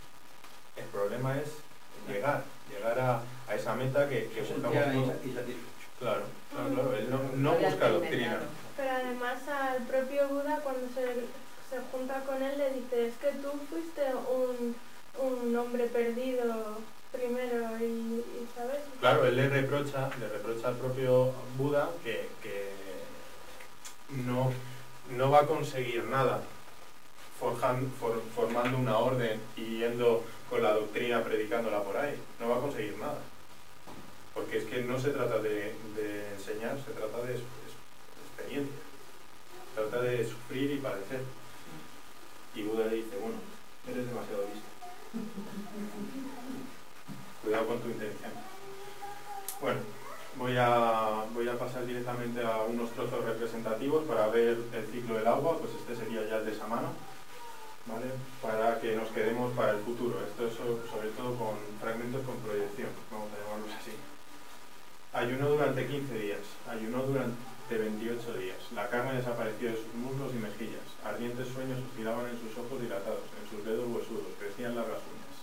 llegar a esa meta que buscamos todos. y satisfecho. Claro, él no busca doctrina. Pero además al propio Buda, cuando se junta con él, le dice, es que tú fuiste un hombre perdido primero, y ¿sabes? Claro, él le reprocha al propio Buda que no va a conseguir nada formando una orden y yendo con la doctrina predicándola por ahí. No va a conseguir nada. Porque es que no se trata de enseñar, se trata de experiencia. Se trata de sufrir y padecer. Y Buda le dice, bueno, eres demasiado listo. Cuidado con tu intención. Bueno, voy a pasar directamente a unos trozos representativos para ver el ciclo del agua. Pues este sería ya el de Samana, ¿vale? Para que nos quedemos para el futuro. Esto es sobre todo con fragmentos con proyección, vamos a llamarlos así. Ayunó durante 15 días, ayunó durante 28 días. La carne desapareció de sus muslos y mejillas. Ardientes sueños oscilaban en sus ojos dilatados, en sus dedos huesudos, crecían largas uñas.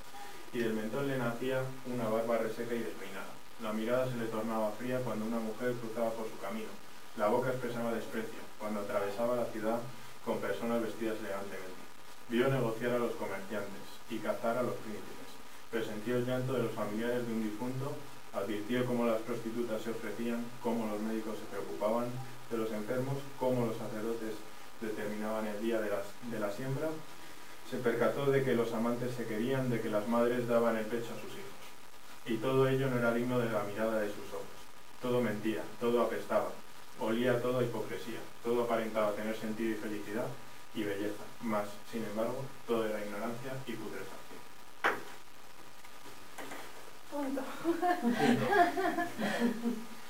Y del mentón le nacía una barba reseca y despeinada. La mirada se le tornaba fría cuando una mujer cruzaba por su camino. La boca expresaba desprecio cuando atravesaba la ciudad con personas vestidas elegantemente. Vio negociar a los comerciantes y cazar a los príncipes. Presenció el llanto de los familiares de un difunto. Advirtió cómo las prostitutas se ofrecían, cómo los médicos se preocupaban de los enfermos, cómo los sacerdotes determinaban el día de la siembra. Se percató de que los amantes se querían, de que las madres daban el pecho a sus hijos. Y todo ello no era digno de la mirada de sus ojos. Todo mentía, todo apestaba, olía todo a hipocresía, todo aparentaba tener sentido y felicidad y belleza, mas, sin embargo, todo era ignorancia y putrefacción. Punto.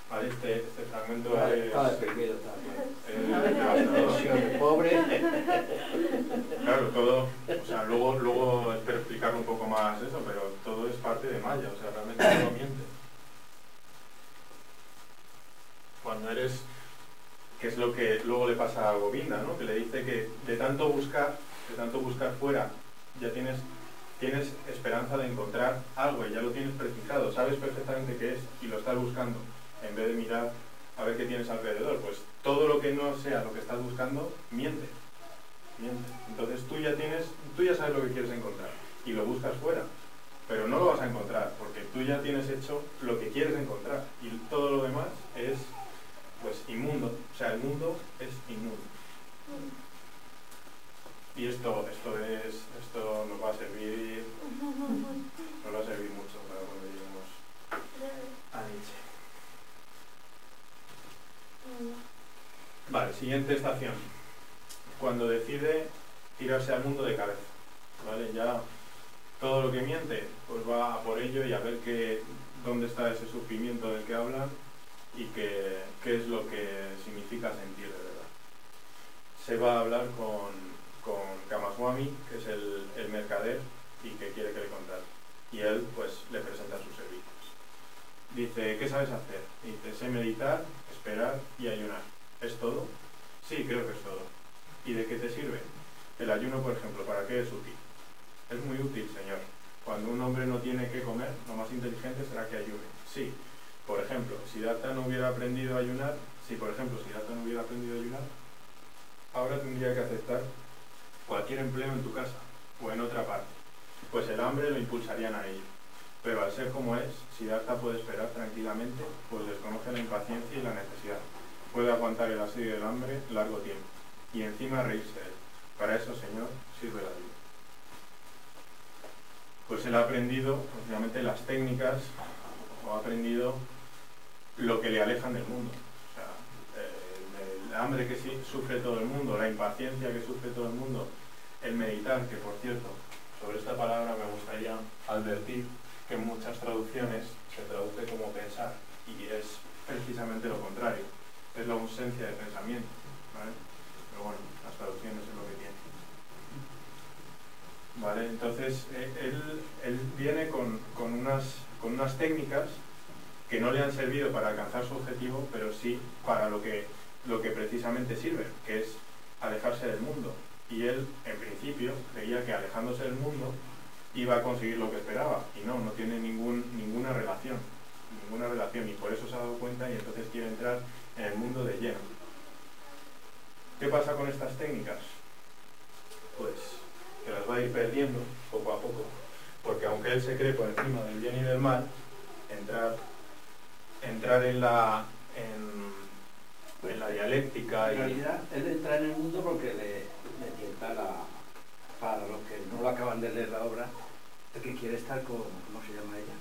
Vale, este fragmento Estaba es deprimido, devastador. pobre. Claro, todo, o sea, luego espero explicar un poco más eso, pero todo es parte de Maya, o sea, realmente no miente. cuando eres, que es lo que luego le pasa a Govinda, ¿no? Que le dice que de tanto buscar fuera, ya tienes esperanza de encontrar algo y ya lo tienes precisado, sabes perfectamente qué es y lo estás buscando, en vez de mirar a ver qué tienes alrededor. Pues todo lo que no sea lo que estás buscando, miente. Entonces tú ya sabes lo que quieres encontrar y lo buscas fuera, pero no lo vas a encontrar porque tú ya tienes hecho lo que quieres encontrar y todo lo demás es pues inmundo, o sea, el mundo es inmundo. Y esto nos va a servir mucho para cuando lleguemos a Nietzsche. Vale, siguiente estación. Cuando decide tirarse al mundo de cabeza, ¿vale? Ya todo lo que miente, pues va a por ello y a ver dónde está ese sufrimiento del que habla y qué es lo que significa sentir de verdad. Se va a hablar con Kamaswami, que es el mercader y que quiere que le contrate. Y él pues le presenta sus servicios. Dice, ¿qué sabes hacer? Dice, sé meditar, esperar y ayunar. ¿Es todo? Sí, creo que es todo. ¿Y de qué te sirve? El ayuno, por ejemplo, ¿para qué es útil? Es muy útil, señor. Cuando un hombre no tiene que comer, lo más inteligente será que ayune. Sí. Por ejemplo, Siddhartha no hubiera aprendido a ayunar, ahora tendría que aceptar cualquier empleo en tu casa o en otra parte, pues el hambre lo impulsarían a ello. Pero al ser como es, Siddhartha puede esperar tranquilamente, pues desconoce la impaciencia y la necesidad. Puede aguantar el asedio del hambre largo tiempo y encima reírse de él. Para eso, Señor, sirve la vida. Pues él ha aprendido, obviamente, las técnicas, o ha aprendido lo que le alejan del mundo. O sea, el hambre que sufre todo el mundo, la impaciencia que sufre todo el mundo, el meditar, que por cierto, sobre esta palabra me gustaría advertir que en muchas traducciones se traduce como pensar, y es precisamente lo contrario, es la ausencia de pensamiento, ¿vale? Pero bueno, las traducciones es lo que tienen. ¿Vale? Entonces, él viene con unas técnicas que no le han servido para alcanzar su objetivo, pero sí para lo que precisamente sirve, que es alejarse del mundo. Y él, en principio, creía que alejándose del mundo iba a conseguir lo que esperaba, y no tiene ninguna relación, y por eso se ha dado cuenta y entonces quiere entrar en el mundo de lleno. ¿Qué pasa con estas técnicas? Pues que las va a ir perdiendo poco a poco, porque aunque él se cree por encima del bien y del mal, entrar en la dialéctica en realidad, él entra en el mundo porque le tienta para los que no lo acaban de leer la obra, el que quiere estar con, ¿cómo se llama ella?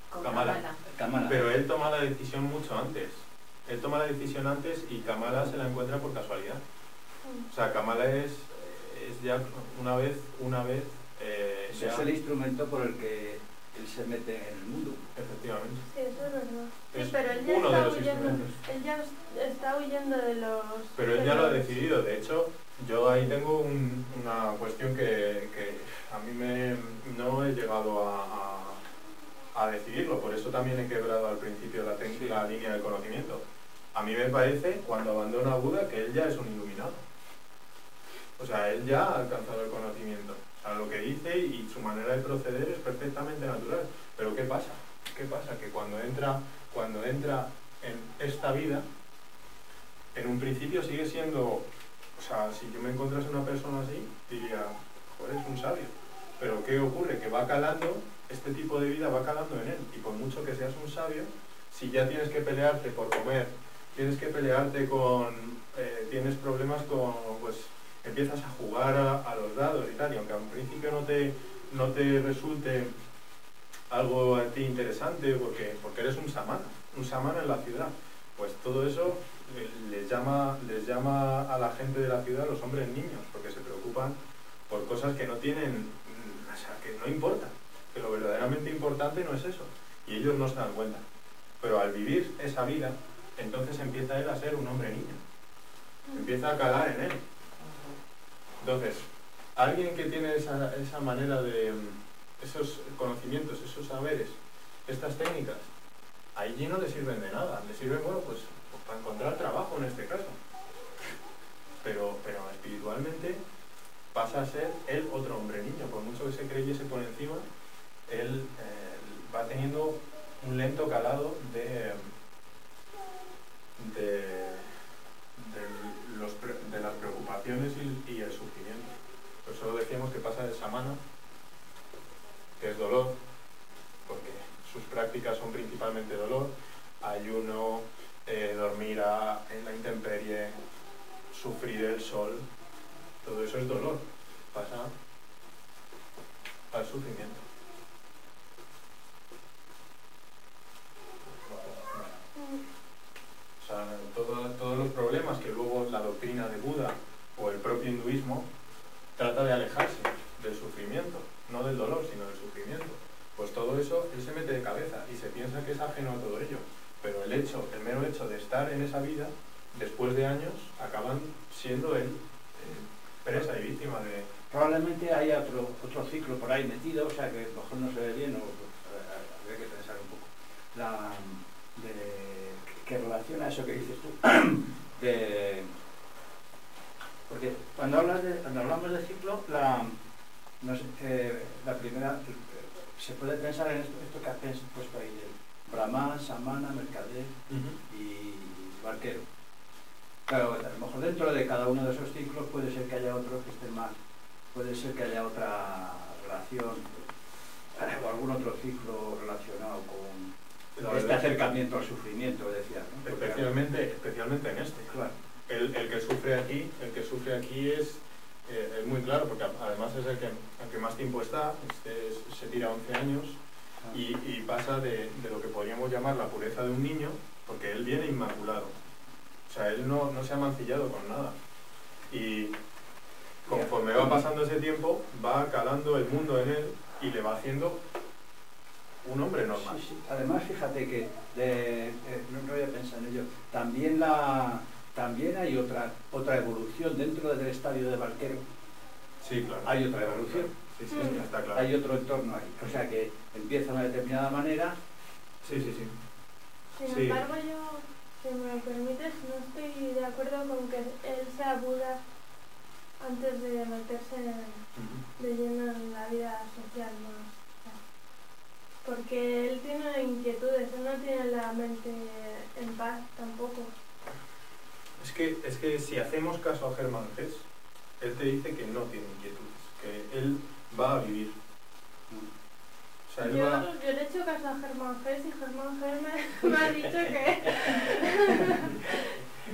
Con Kamala. Pero él toma la decisión mucho antes. Él toma la decisión antes y Kamala se la encuentra por casualidad. O sea, Kamala es ya una vez Ese es el instrumento por el que él se mete en el mundo. efectivamente. Sí, eso es verdad. Sí, Es pero él ya uno de está los huyendo. instrumentos. Él ya está huyendo de los... Pero él ya lo ha decidido. De hecho, yo ahí tengo una cuestión que a mí no he llegado a decidirlo. Por eso también he quebrado al principio la línea del conocimiento. A mí me parece, cuando abandona a Buda, que él ya es un iluminado. O sea, él ya ha alcanzado el conocimiento. O sea, lo que dice y su manera de proceder es perfectamente natural. Pero ¿qué pasa? ¿Qué pasa? Que cuando entra en esta vida, en un principio sigue siendo... O sea, si yo me encontrase una persona así, diría, joder, es un sabio. Pero ¿qué ocurre? Que va calando, este tipo de vida va calando en él. Y por mucho que seas un sabio, si ya tienes que pelearte por comer, tienes que pelearte tienes problemas con... pues empiezas a jugar a los dados y tal, y aunque al principio no te resulte algo a ti interesante, porque eres un samana en la ciudad, pues todo eso les llama a la gente de la ciudad, los hombres niños, porque se preocupan por cosas que no tienen, o sea, que no importan, que lo verdaderamente importante no es eso, y ellos no se dan cuenta. Pero al vivir esa vida, entonces empieza él a ser un hombre niño, empieza a calar en él. Entonces, alguien que tiene esa manera de esos conocimientos, esos saberes, estas técnicas, allí no le sirven de nada. Le sirven, bueno, pues para en este caso. Pero espiritualmente pasa a ser él otro hombre niño. Por mucho que se creyese por encima, él va teniendo un lento calado de las preocupaciones y el sufrimiento. Por eso decíamos que pasa de samana, que es dolor, porque sus prácticas son principalmente dolor, ayuno, dormir en la intemperie, sufrir el sol, todo eso es dolor, pasa al sufrimiento. O sea, todos los problemas que luego la doctrina de Buda o el propio hinduismo trata de alejarse del sufrimiento, no del dolor, sino del sufrimiento. Pues todo eso él se mete de cabeza y se piensa que es ajeno a todo ello. Pero el mero hecho de estar en esa vida, después de años, acaban siendo él presa y víctima de... Probablemente haya otro ciclo por ahí metido, o sea que a lo mejor no se ve bien, o habría que pensar un poco. Que relaciona eso que dices tú. Porque cuando hablamos de ciclo, la primera, se puede pensar en esto que has puesto ahí, el brahman, samana, mercader y barquero. Claro, a lo mejor dentro de cada uno de esos ciclos puede ser que haya otro que esté más, puede ser que haya otra relación o algún otro ciclo relacionado con este acercamiento al sufrimiento, decía, ¿no? Especialmente en este. Claro. El que sufre aquí es muy claro, porque además es el que más tiempo está, se tira 11 años y pasa de lo que podríamos llamar la pureza de un niño, porque él viene inmaculado. O sea, él no se ha mancillado con nada. Y conforme va pasando ese tiempo, va calando el mundo en él y le va haciendo un hombre normal. Sí. Además, fíjate que, no había pensado en ello, también hay otra evolución dentro del estadio de barquero. Sí, claro. Hay otra evolución. Sí, está claro. Hay otro entorno ahí. O sea que empieza de una determinada manera. Sí. Sin embargo, yo, si me permites, no estoy de acuerdo con que él sea Buda antes de meterse de lleno en la vida social más. Porque él tiene inquietudes, él no tiene la mente en paz tampoco. Es que si hacemos caso a Germán Hesse, él te dice que no tiene inquietudes, que él va a vivir. O sea, yo le he hecho caso a Germán Hesse y Germán Hesse me ha dicho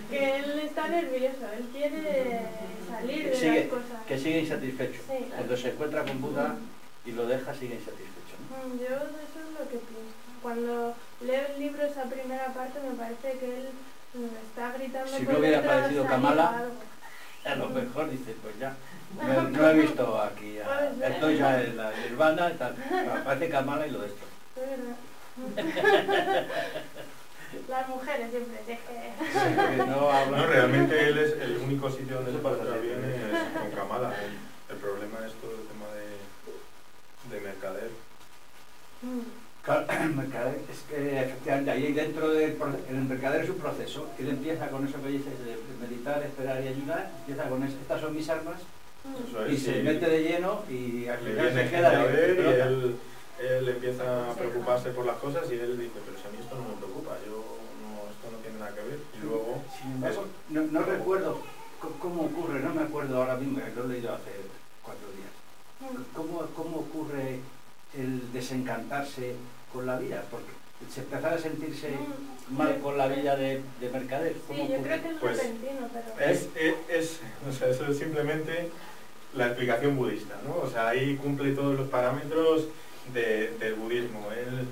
que él está nervioso, él quiere salir de las cosas. Que sigue insatisfecho. Sí. Cuando se encuentra con Buda y lo deja, sigue insatisfecho, ¿no? Yo eso es lo que pienso. Cuando leo el libro, esa primera parte, me parece que él está gritando. Si por no hubiera detrás, aparecido salida, Kamala, algo. a lo mejor dice, pues ya, no he visto aquí, estoy ya en la Nirvana y tal. Aparece Kamala y lo destroza. Es verdad. Las mujeres siempre, es que... No, realmente él es el único sitio donde se pasa bien es con Kamala. El problema es todo el tema de mercader. Claro, mercader, es que efectivamente ahí dentro del mercader es un proceso. Él empieza con eso que dices de meditar, esperar y ayudar, empieza con estas son mis armas y se mete de lleno y al final se queda a ver y él empieza a preocuparse por las cosas y él dice, pero si a mí esto no me preocupa, esto no tiene nada que ver. Y luego... Sin embargo, no recuerdo cómo ocurre, no me acuerdo ahora mismo, lo he leído hace 4 días. ¿Cómo ocurre el desencantarse con la vida? Porque se empezara a sentirse mal con la vida de mercader. Sí, yo creo que es pues, repentino, pero... O sea, eso es simplemente la explicación budista, ¿no? O sea, ahí cumple todos los parámetros del budismo. Él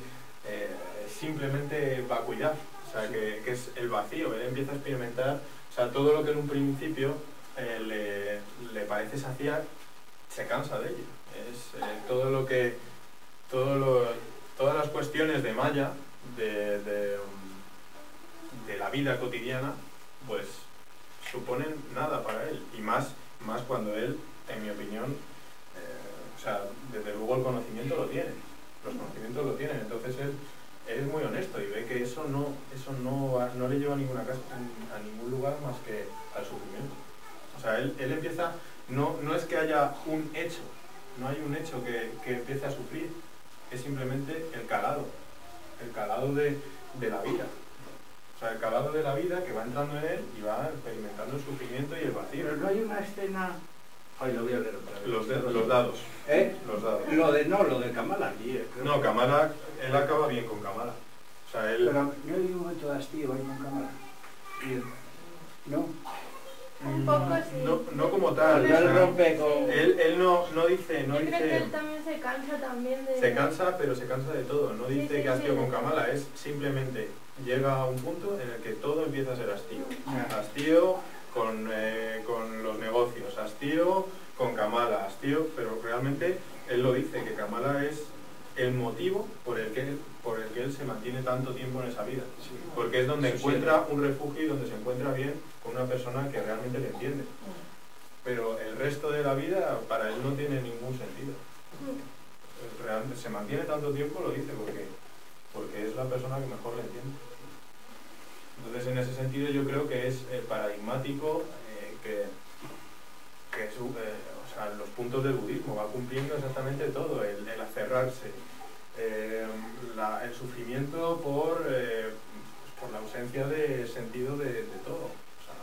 simplemente va a cuidar, o sea, que es el vacío. Él empieza a experimentar, o sea, todo lo que en un principio le parece saciar, se cansa de ello. Es todas las cuestiones de Maya, de la vida cotidiana, pues suponen nada para él. Y más cuando él, en mi opinión, o sea, desde luego el conocimiento lo tiene. Los conocimientos lo tienen. Entonces él es muy honesto y ve que eso no le lleva a a ningún lugar más que al sufrimiento. O sea, él empieza, no es que haya un hecho, no hay un hecho que empiece a sufrir, es simplemente el calado de la vida. O sea, el calado de la vida que va entrando en él y va experimentando el sufrimiento y el vacío. Pero no hay una escena... Ay, lo voy a leer otra vez. Los dados. ¿Eh? Los dados. Lo de Kamala aquí. Creo No, que... Kamala, él acaba bien con Kamala. O sea, él... Pero yo hay un momento de hastío ahí con Kamala. Y... ¿No? Un poco sí. No como tal. No o sea, rompe con... Él no dice... Yo creo que él también se cansa también de... Se cansa, pero se cansa de todo. No dice Sí, que hastío sí. con Kamala, es simplemente llega a un punto en el que todo empieza a ser hastío. Ya. Hastío con los negocios, hastío con Kamala, hastío, pero realmente él lo dice, que Kamala es el motivo por el que él se mantiene tanto tiempo en esa vida. Porque es donde encuentra un refugio y donde se encuentra bien con una persona que realmente le entiende. Pero el resto de la vida para él no tiene ningún sentido. Realmente se mantiene tanto tiempo, lo dice, porque es la persona que mejor le entiende. Entonces, en ese sentido, yo creo que es paradigmático o sea, los puntos del budismo va cumpliendo exactamente todo, el aferrarse, el sufrimiento por la ausencia de sentido de todo. O sea,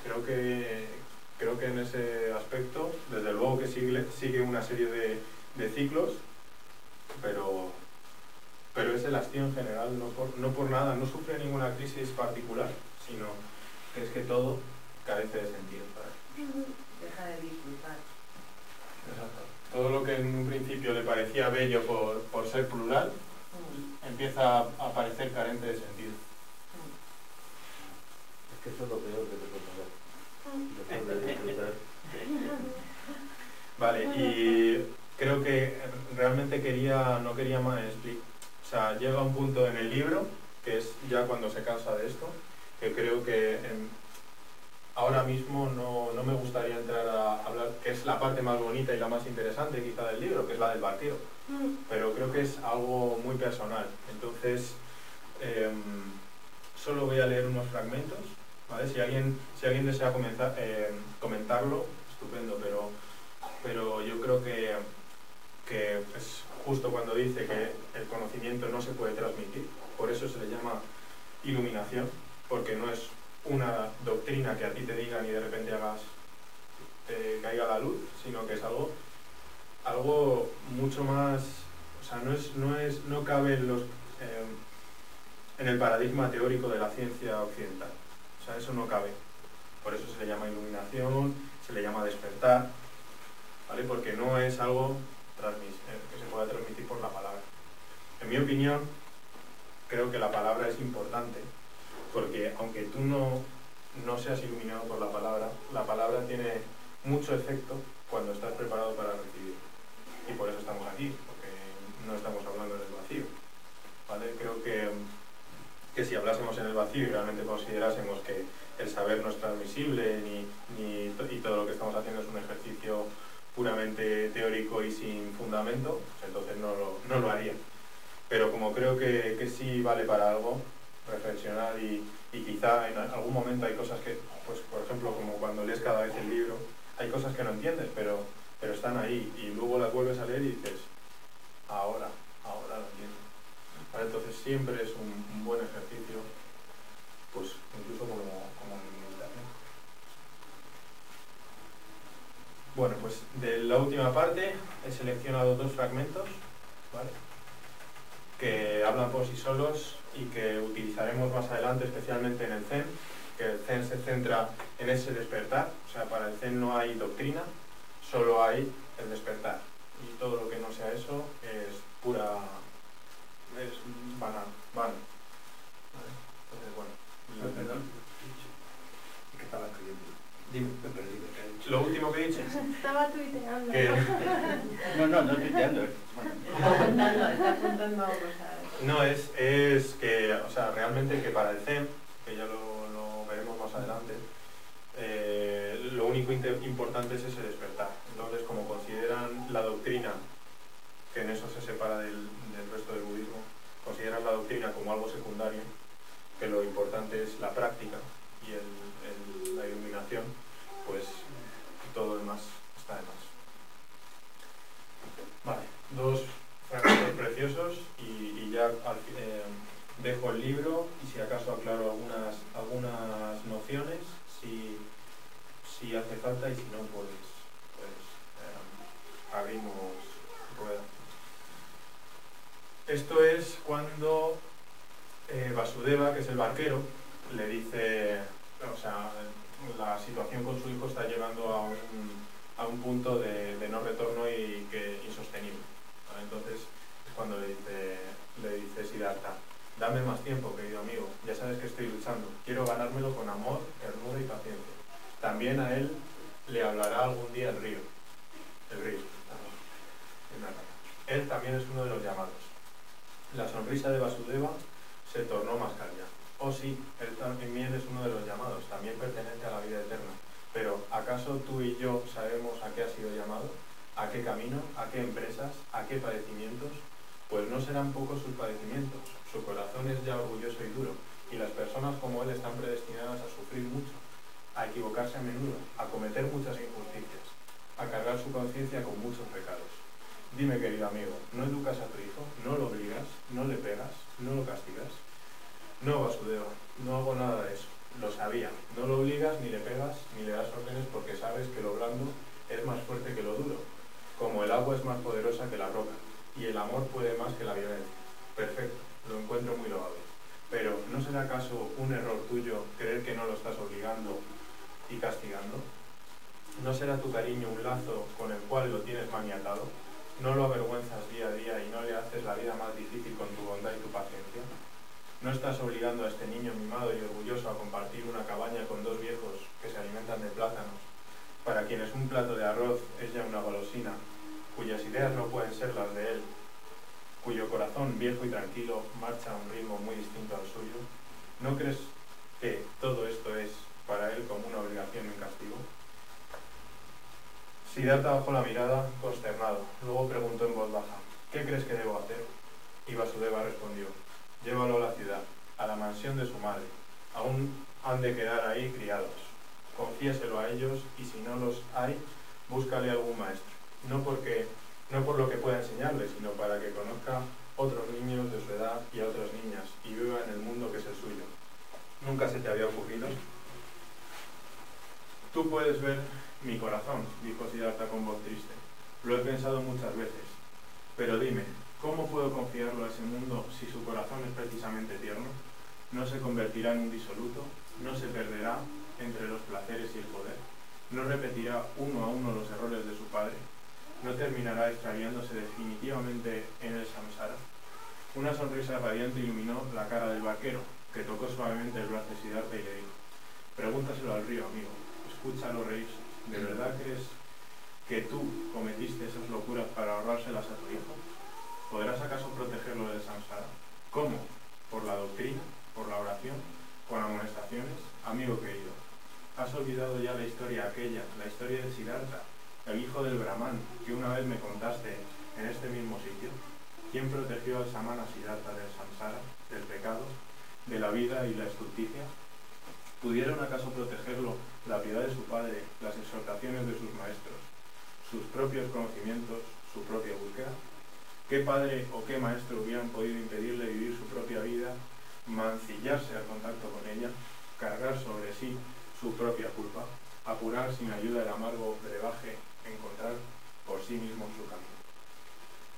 creo que en ese aspecto, desde luego que sigue una serie de ciclos, pero es el hastío en general, no por nada, no sufre ninguna crisis particular, sino que es que todo carece de sentido para él. Deja de disfrutar. Exacto. Todo lo que en un principio le parecía bello por ser plural, empieza a parecer carente de sentido. Es que eso es lo peor que te puede pasar. Dejar de disfrutar. Vale, y creo que realmente no quería más o sea, llega un punto en el libro, que es ya cuando se cansa de esto, que creo que ahora mismo no me gustaría entrar a hablar, que es la parte más bonita y la más interesante quizá del libro, que es la del partido, pero creo que es algo muy personal. Entonces, solo voy a leer unos fragmentos, ¿vale? Si alguien desea comentarlo, estupendo, pero yo creo que es justo cuando dice que el conocimiento no se puede transmitir, por eso se le llama iluminación, porque no es una doctrina que a ti te digan y de repente caiga la luz, sino que es algo mucho más, o sea, no cabe en el paradigma teórico de la ciencia occidental, o sea, eso no cabe, por eso se le llama iluminación, se le llama despertar, ¿vale? Porque no es algo que se pueda transmitir por la palabra. En mi opinión, creo que la palabra es importante, porque aunque tú no seas iluminado por la palabra tiene mucho efecto cuando estás preparado para recibir. Y por eso estamos aquí, porque no estamos hablando del vacío, ¿vale? Creo que si hablásemos en el vacío y realmente considerásemos que el saber no es transmisible y todo lo que estamos haciendo es un ejercicio puramente teórico y sin fundamento, pues entonces no lo haría. Pero como creo que sí vale para algo, reflexionar y quizá en algún momento hay cosas que, pues por ejemplo, como cuando lees cada vez el libro, hay cosas que no entiendes, pero están ahí y luego las vuelves a leer y dices, ahora lo entiendo. ¿Vale? Entonces siempre es un buen ejercicio, pues incluso como meditación. Bueno, pues de la última parte he seleccionado 2 fragmentos, ¿vale?, que hablan por sí solos y que utilizaremos más adelante, especialmente en el Zen, que el Zen se centra en ese despertar. O sea, para el Zen no hay doctrina, solo hay el despertar. Y todo lo que no sea eso es banal. ¿Vale? Entonces, bueno. Perdón. ¿Qué estaba escribiendo? Dime, me perdí. Lo último que he dicho. Estaba tuiteando. No tuiteando. Está apuntando cosas. No, es que, o sea, realmente que para el Zen, que ya lo veremos más adelante, lo único importante es ese despertar. Entonces, como consideran la doctrina, que en eso se separa del resto del budismo, consideran consideras la doctrina como algo secundario, que lo importante es la práctica y la iluminación, pues todo lo demás está de más. Vale, dos fragmentos preciosos y ya dejo el libro y si acaso aclaro algunas nociones, si hace falta, y si no, pues abrimos rueda. Esto es cuando Vasudeva, que es el barquero, le dice, o sea, la situación con su hijo está llegando a un punto de no retorno y que insostenible. ¿Vale? Entonces es cuando le dice Siddhartha: dame más tiempo, querido amigo, ya sabes que estoy luchando, quiero ganármelo con amor, ternura y paciencia. También a él le hablará algún día el río. Él también es uno de los llamados. La sonrisa de Vasudeva se tornó más cálida. Oh sí, él también es uno de los llamados, también pertenece a la vida eterna. Pero ¿acaso tú y yo sabemos a qué ha sido llamado? ¿A qué camino? ¿A qué empresas? ¿A qué padecimientos? Pues no serán pocos sus padecimientos. Su corazón es ya orgulloso y duro, y las personas como él están predestinadas a sufrir mucho, a equivocarse a menudo, a cometer muchas injusticias, a cargar su conciencia con muchos pecados. Dime, querido amigo, ¿no educas a tu hijo? ¿No lo obligas? ¿No le pegas? ¿No lo castigas? No, Vasudeva, no hago nada de eso. Lo sabía. No lo obligas, ni le pegas, ni le das órdenes, porque sabes que lo blando es más fuerte que lo duro, como el agua es más poderosa que la roca, y el amor puede más que la violencia. Perfecto, lo encuentro muy loable. Pero, ¿no será acaso un error tuyo creer que no lo estás obligando y castigando? ¿No será tu cariño un lazo con el cual lo tienes maniatado? ¿No lo avergüenzas día a día y no le haces la vida más difícil con tu bondad y tu paciencia? ¿No estás obligando a este niño mimado y orgulloso a compartir una cabaña con dos viejos que se alimentan de plátanos, para quienes un plato de arroz es ya una golosina, cuyas ideas no pueden ser las de él, cuyo corazón viejo y tranquilo marcha a un ritmo muy distinto al suyo? ¿No crees que todo esto es para él como una obligación y un castigo? Siddhartha bajó la mirada, consternado. Luego preguntó en voz baja: ¿qué crees que debo hacer? Y Vasudeva respondió: llévalo a la ciudad, a la mansión de su madre. Aún han de quedar ahí criados. Confíeselo a ellos y si no los hay, búscale algún maestro. No por lo que pueda enseñarle, sino para que conozca otros niños de su edad y a otras niñas y viva en el mundo que es el suyo. ¿Nunca se te había ocurrido? Tú puedes ver mi corazón, dijo Siddhartha con voz triste. Lo he pensado muchas veces. Pero dime, ¿cómo puedo confiarlo a ese mundo si su corazón es precisamente tierno? ¿No se convertirá en un disoluto? ¿No se perderá entre los placeres y el poder? ¿No repetirá uno a uno los errores de su padre? ¿No terminará extraviándose definitivamente en el samsara? Una sonrisa radiante iluminó la cara del barquero, que tocó suavemente el brazo de Siddhartha y le dijo: pregúntaselo al río, amigo. Escúchalo reírse. ¿De verdad crees que tú cometiste esas locuras para ahorrárselas a tu hijo? ¿Podrás acaso protegerlo del samsara? ¿Cómo? ¿Por la doctrina? ¿Por la oración? ¿Con amonestaciones? Amigo querido, ¿has olvidado ya la historia aquella, la historia de Siddhartha, el hijo del Brahman, que una vez me contaste en este mismo sitio? ¿Quién protegió al samana Siddhartha del samsara, del pecado, de la vida y la estulticia? ¿Pudieron acaso protegerlo la piedad de su padre, las exhortaciones de sus maestros, sus propios conocimientos, su propia búsqueda? ¿Qué padre o qué maestro hubieran podido impedirle vivir su propia vida, mancillarse al contacto con ella, cargar sobre sí su propia culpa, apurar sin ayuda el amargo brebaje, encontrar por sí mismo su camino?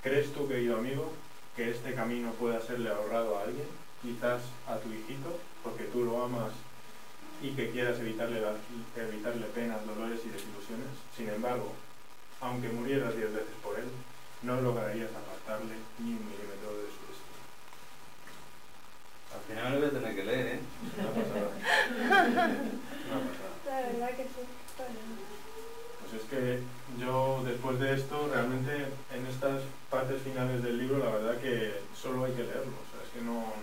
¿Crees tú, querido amigo, que este camino pueda serle ahorrado a alguien, quizás a tu hijito, porque tú lo amas y que quieras evitarle penas, dolores y desilusiones? Sin embargo, aunque murieras 10 veces por él, no lograrías apartarle ni un milímetro de su destino. Al final lo voy a tener que leer, ¿eh? Una pasada. Una pasada. La verdad que sí. Pues es que yo, después de esto, realmente en estas partes finales del libro, la verdad que solo hay que leerlo. O sea, es que no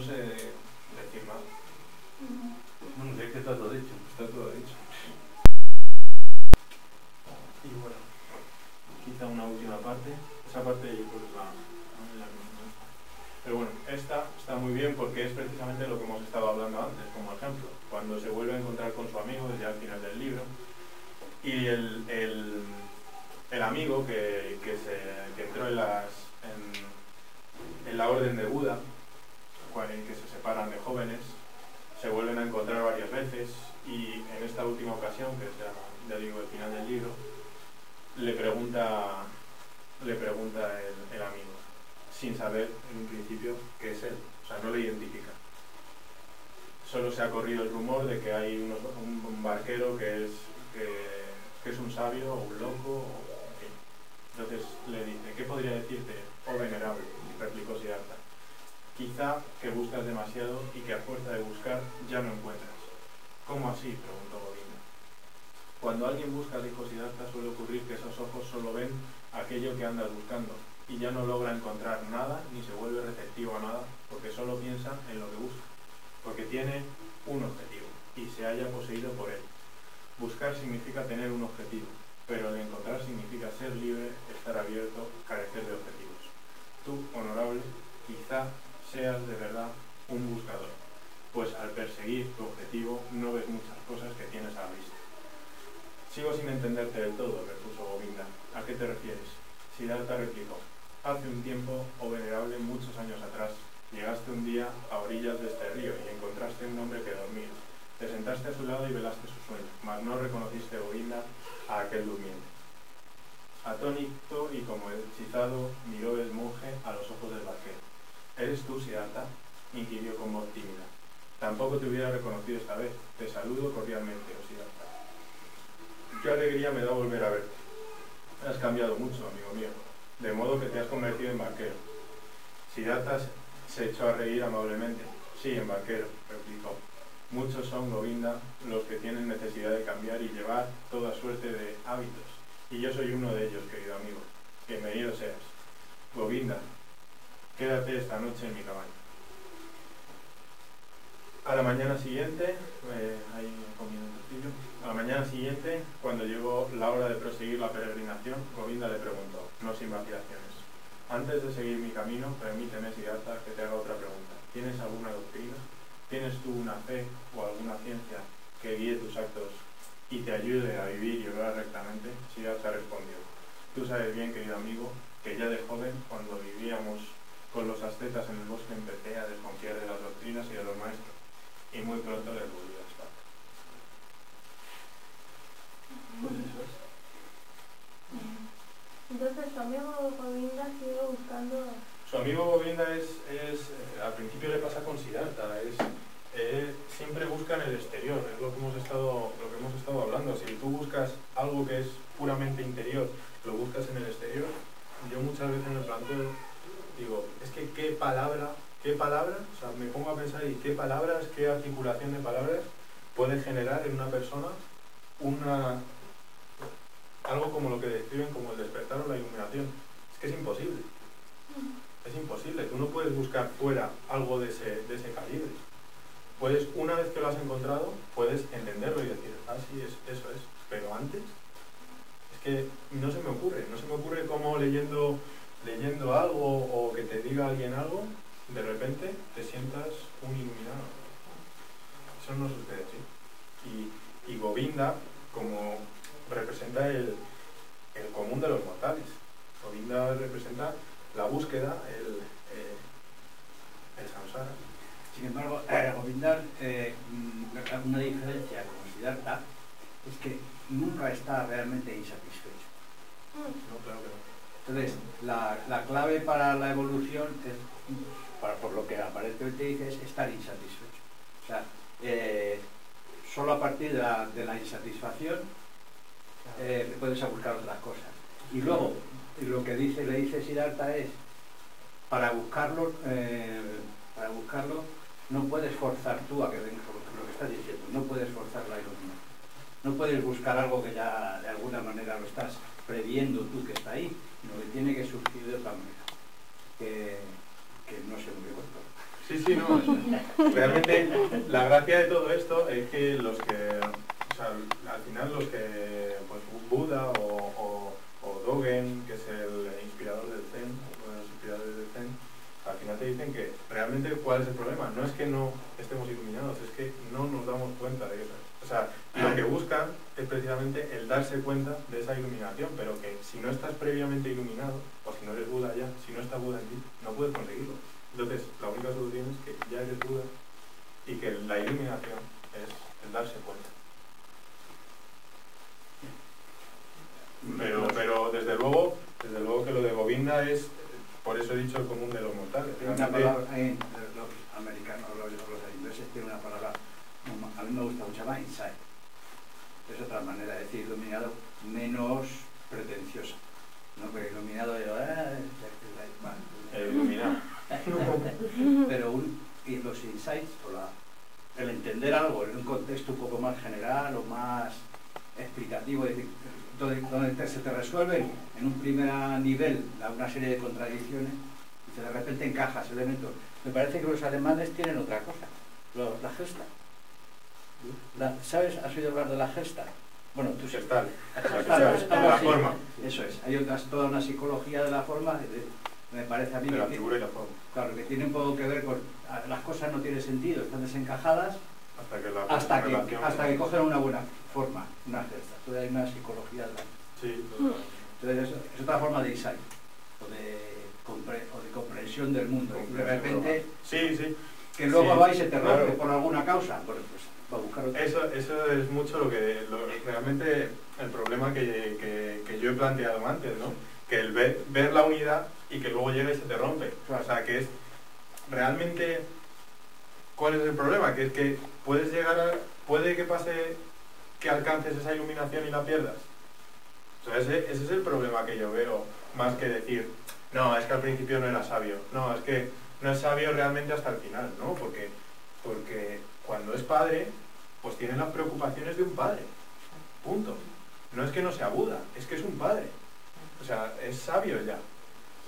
sé decir más. Bueno, si es que está todo dicho. Está todo dicho. Y bueno, quizá una última parte. Esa parte yo creo que es la misma. Pero bueno. está muy bien porque es precisamente lo que hemos estado hablando antes, como ejemplo. Cuando se vuelve a encontrar con su amigo, ya al final del libro, y el amigo que entró en la orden de Buda, en que se separan de jóvenes, se vuelven a encontrar varias veces, y en esta última ocasión, que es ya digo el final del libro, le pregunta el amigo, sin saber en un principio que es él, o sea, no le identifica. Solo se ha corrido el rumor de que hay un barquero que es un sabio o un loco, en fin. Entonces le dice, ¿qué podría decirte, oh venerable? Replicó Siddhartha. Quizá que buscas demasiado y que a fuerza de buscar ya no encuentras. ¿Cómo así?, preguntó Govinda. Cuando alguien busca, dijo Siddhartha, suele ocurrir que esos ojos solo ven aquello que andas buscando y ya no logra encontrar nada ni se vuelve receptivo a nada porque solo piensa en lo que busca, porque tiene un objetivo y se halla poseído por él. Buscar significa tener un objetivo, pero el encontrar significa ser libre, estar abierto, carecer de objetivos. Tú, honorable, quizá seas de verdad un buscador, pues al perseguir tu objetivo no ves muchas cosas que tienes a la vista. Sigo sin entenderte del todo, repuso Govinda. ¿A qué te refieres? Siddhartha replicó. Hace un tiempo, oh venerable, muchos años atrás, llegaste un día a orillas de este río y encontraste un hombre que dormía. Te sentaste a su lado y velaste su sueño, mas no reconociste, Govinda, a aquel durmiente. Atónito y como hechizado, miró el monje a los ojos del barquero. ¿Eres tú, Siddhartha?, inquirió con voz tímida. Tampoco te hubiera reconocido esta vez. Te saludo cordialmente, oh Siddhartha. Qué alegría me da volver a verte. Has cambiado mucho, amigo mío, de modo que te has convertido en barquero. Siddhartha se echó a reír amablemente. Sí, en barquero, replicó. Muchos son, Govinda, los que tienen necesidad de cambiar y llevar toda suerte de hábitos. Y yo soy uno de ellos, querido amigo. Bienvenido seas. Govinda, quédate esta noche en mi cabaña. A la mañana siguiente, a la mañana siguiente, cuando llegó la hora de proseguir la peregrinación, Govinda le preguntó, no sin vacilaciones. Antes de seguir mi camino, permíteme, Siddhartha, que te haga otra pregunta. ¿Tienes alguna doctrina? ¿Tienes tú una fe o alguna ciencia que guíe tus actos y te ayude a vivir y obrar rectamente? Siddhartha respondió. Tú sabes bien, querido amigo, que ya de joven, cuando vivíamos con los ascetas en el bosque, empecé a desconfiar de las doctrinas y de los maestros, y muy pronto les volví a estar. Pues eso es. Entonces, tu amigo Govinda sigue buscando... Su amigo Govinda al principio le pasa con Siddhartha, siempre busca en el exterior, es lo que hemos estado hablando. Si tú buscas algo que es puramente interior, lo buscas en el exterior, yo muchas veces me planteo, digo, es que qué palabra, o sea, me pongo a pensar, ¿y qué palabras, qué articulación de palabras puede generar en una persona algo como lo que describen como el despertar o la iluminación? Es que es imposible. Es imposible, tú no puedes buscar fuera algo de ese calibre. Puedes, una vez que lo has encontrado, puedes entenderlo y decir, ah, sí, eso es. Pero antes, es que no se me ocurre cómo leyendo algo o que te diga alguien algo, de repente te sientas un iluminado. Eso no sucede así. Y Govinda, como representa el común de los mortales. Govinda representa la búsqueda, el samsara. Sin embargo, Govinda, una diferencia con Siddhartha es que nunca está realmente insatisfecho. No, claro que no. Entonces, la clave para la evolución es, por lo que aparentemente dice, es estar insatisfecho. O sea, solo a partir de la insatisfacción puedes buscar otras cosas. Y luego, lo que le dice Siddhartha es, para buscarlo no puedes forzar tú a que venga, lo que estás diciendo, no puedes forzar la iluminación. No puedes buscar algo que ya de alguna manera lo estás previendo tú que está ahí, sino que tiene que surgir de otra manera, que no sé muy bien. Sí, no. Realmente la gracia de todo esto es que al final los que, pues Buda o Dogen, que es el inspirador del Zen, uno de los inspiradores del Zen, al final te dicen que realmente cuál es el problema. No es que no estemos iluminados, es que no nos damos cuenta de eso. O sea, lo que buscan es precisamente el darse cuenta de esa iluminación, pero que si no estás previamente iluminado, o si no eres Buda ya, si no está Buda en ti, no puedes conseguirlo. Entonces, la única solución es que ya eres Buda y que la iluminación es el darse cuenta. Pero desde luego que lo de Govinda es, por eso he dicho, el común de los mortales. Tiene una palabra, los americanos, los ingleses tienen una palabra, a mí me gusta mucho más, insight. Es otra manera de decir iluminado menos pretenciosa. ¿No? Porque iluminado es... iluminado. Pero y los insights, el entender algo en un contexto un poco más general o más explicativo, es decir, donde se te resuelven en un primer nivel una serie de contradicciones y de repente encajas elementos. Me parece que los alemanes tienen otra cosa, la gesta. ¿Sabes? ¿Has oído hablar de la gesta? Bueno, tú Gestal. La forma. Eso es. Hay toda una psicología de la forma, me parece a mí, de la figura y la forma. Claro, que tiene un poco que ver con las cosas no tienen sentido, están desencajadas hasta que cogen una buena forma, una gesta. Entonces hay una psicología de la... Sí. Entonces es otra forma de insight o de comprensión del mundo. Y de repente sí. que luego va y se te rompe claro. por alguna causa. Bueno, pues va a buscar otra. Eso es mucho realmente el problema que yo he planteado antes, ¿no? Que el ver la unidad y que luego llega y se te rompe. Claro. O sea, que es realmente... ¿Cuál es el problema? Que es que puedes llegar puede que pase que alcances esa iluminación y la pierdas. O sea, ese es el problema que yo veo, más que decir, no, es que al principio no era sabio. No, es que no es sabio realmente hasta el final, ¿no? Porque cuando es padre, pues tiene las preocupaciones de un padre. Punto. No es que no sea Buda, es que es un padre. O sea, es sabio ya.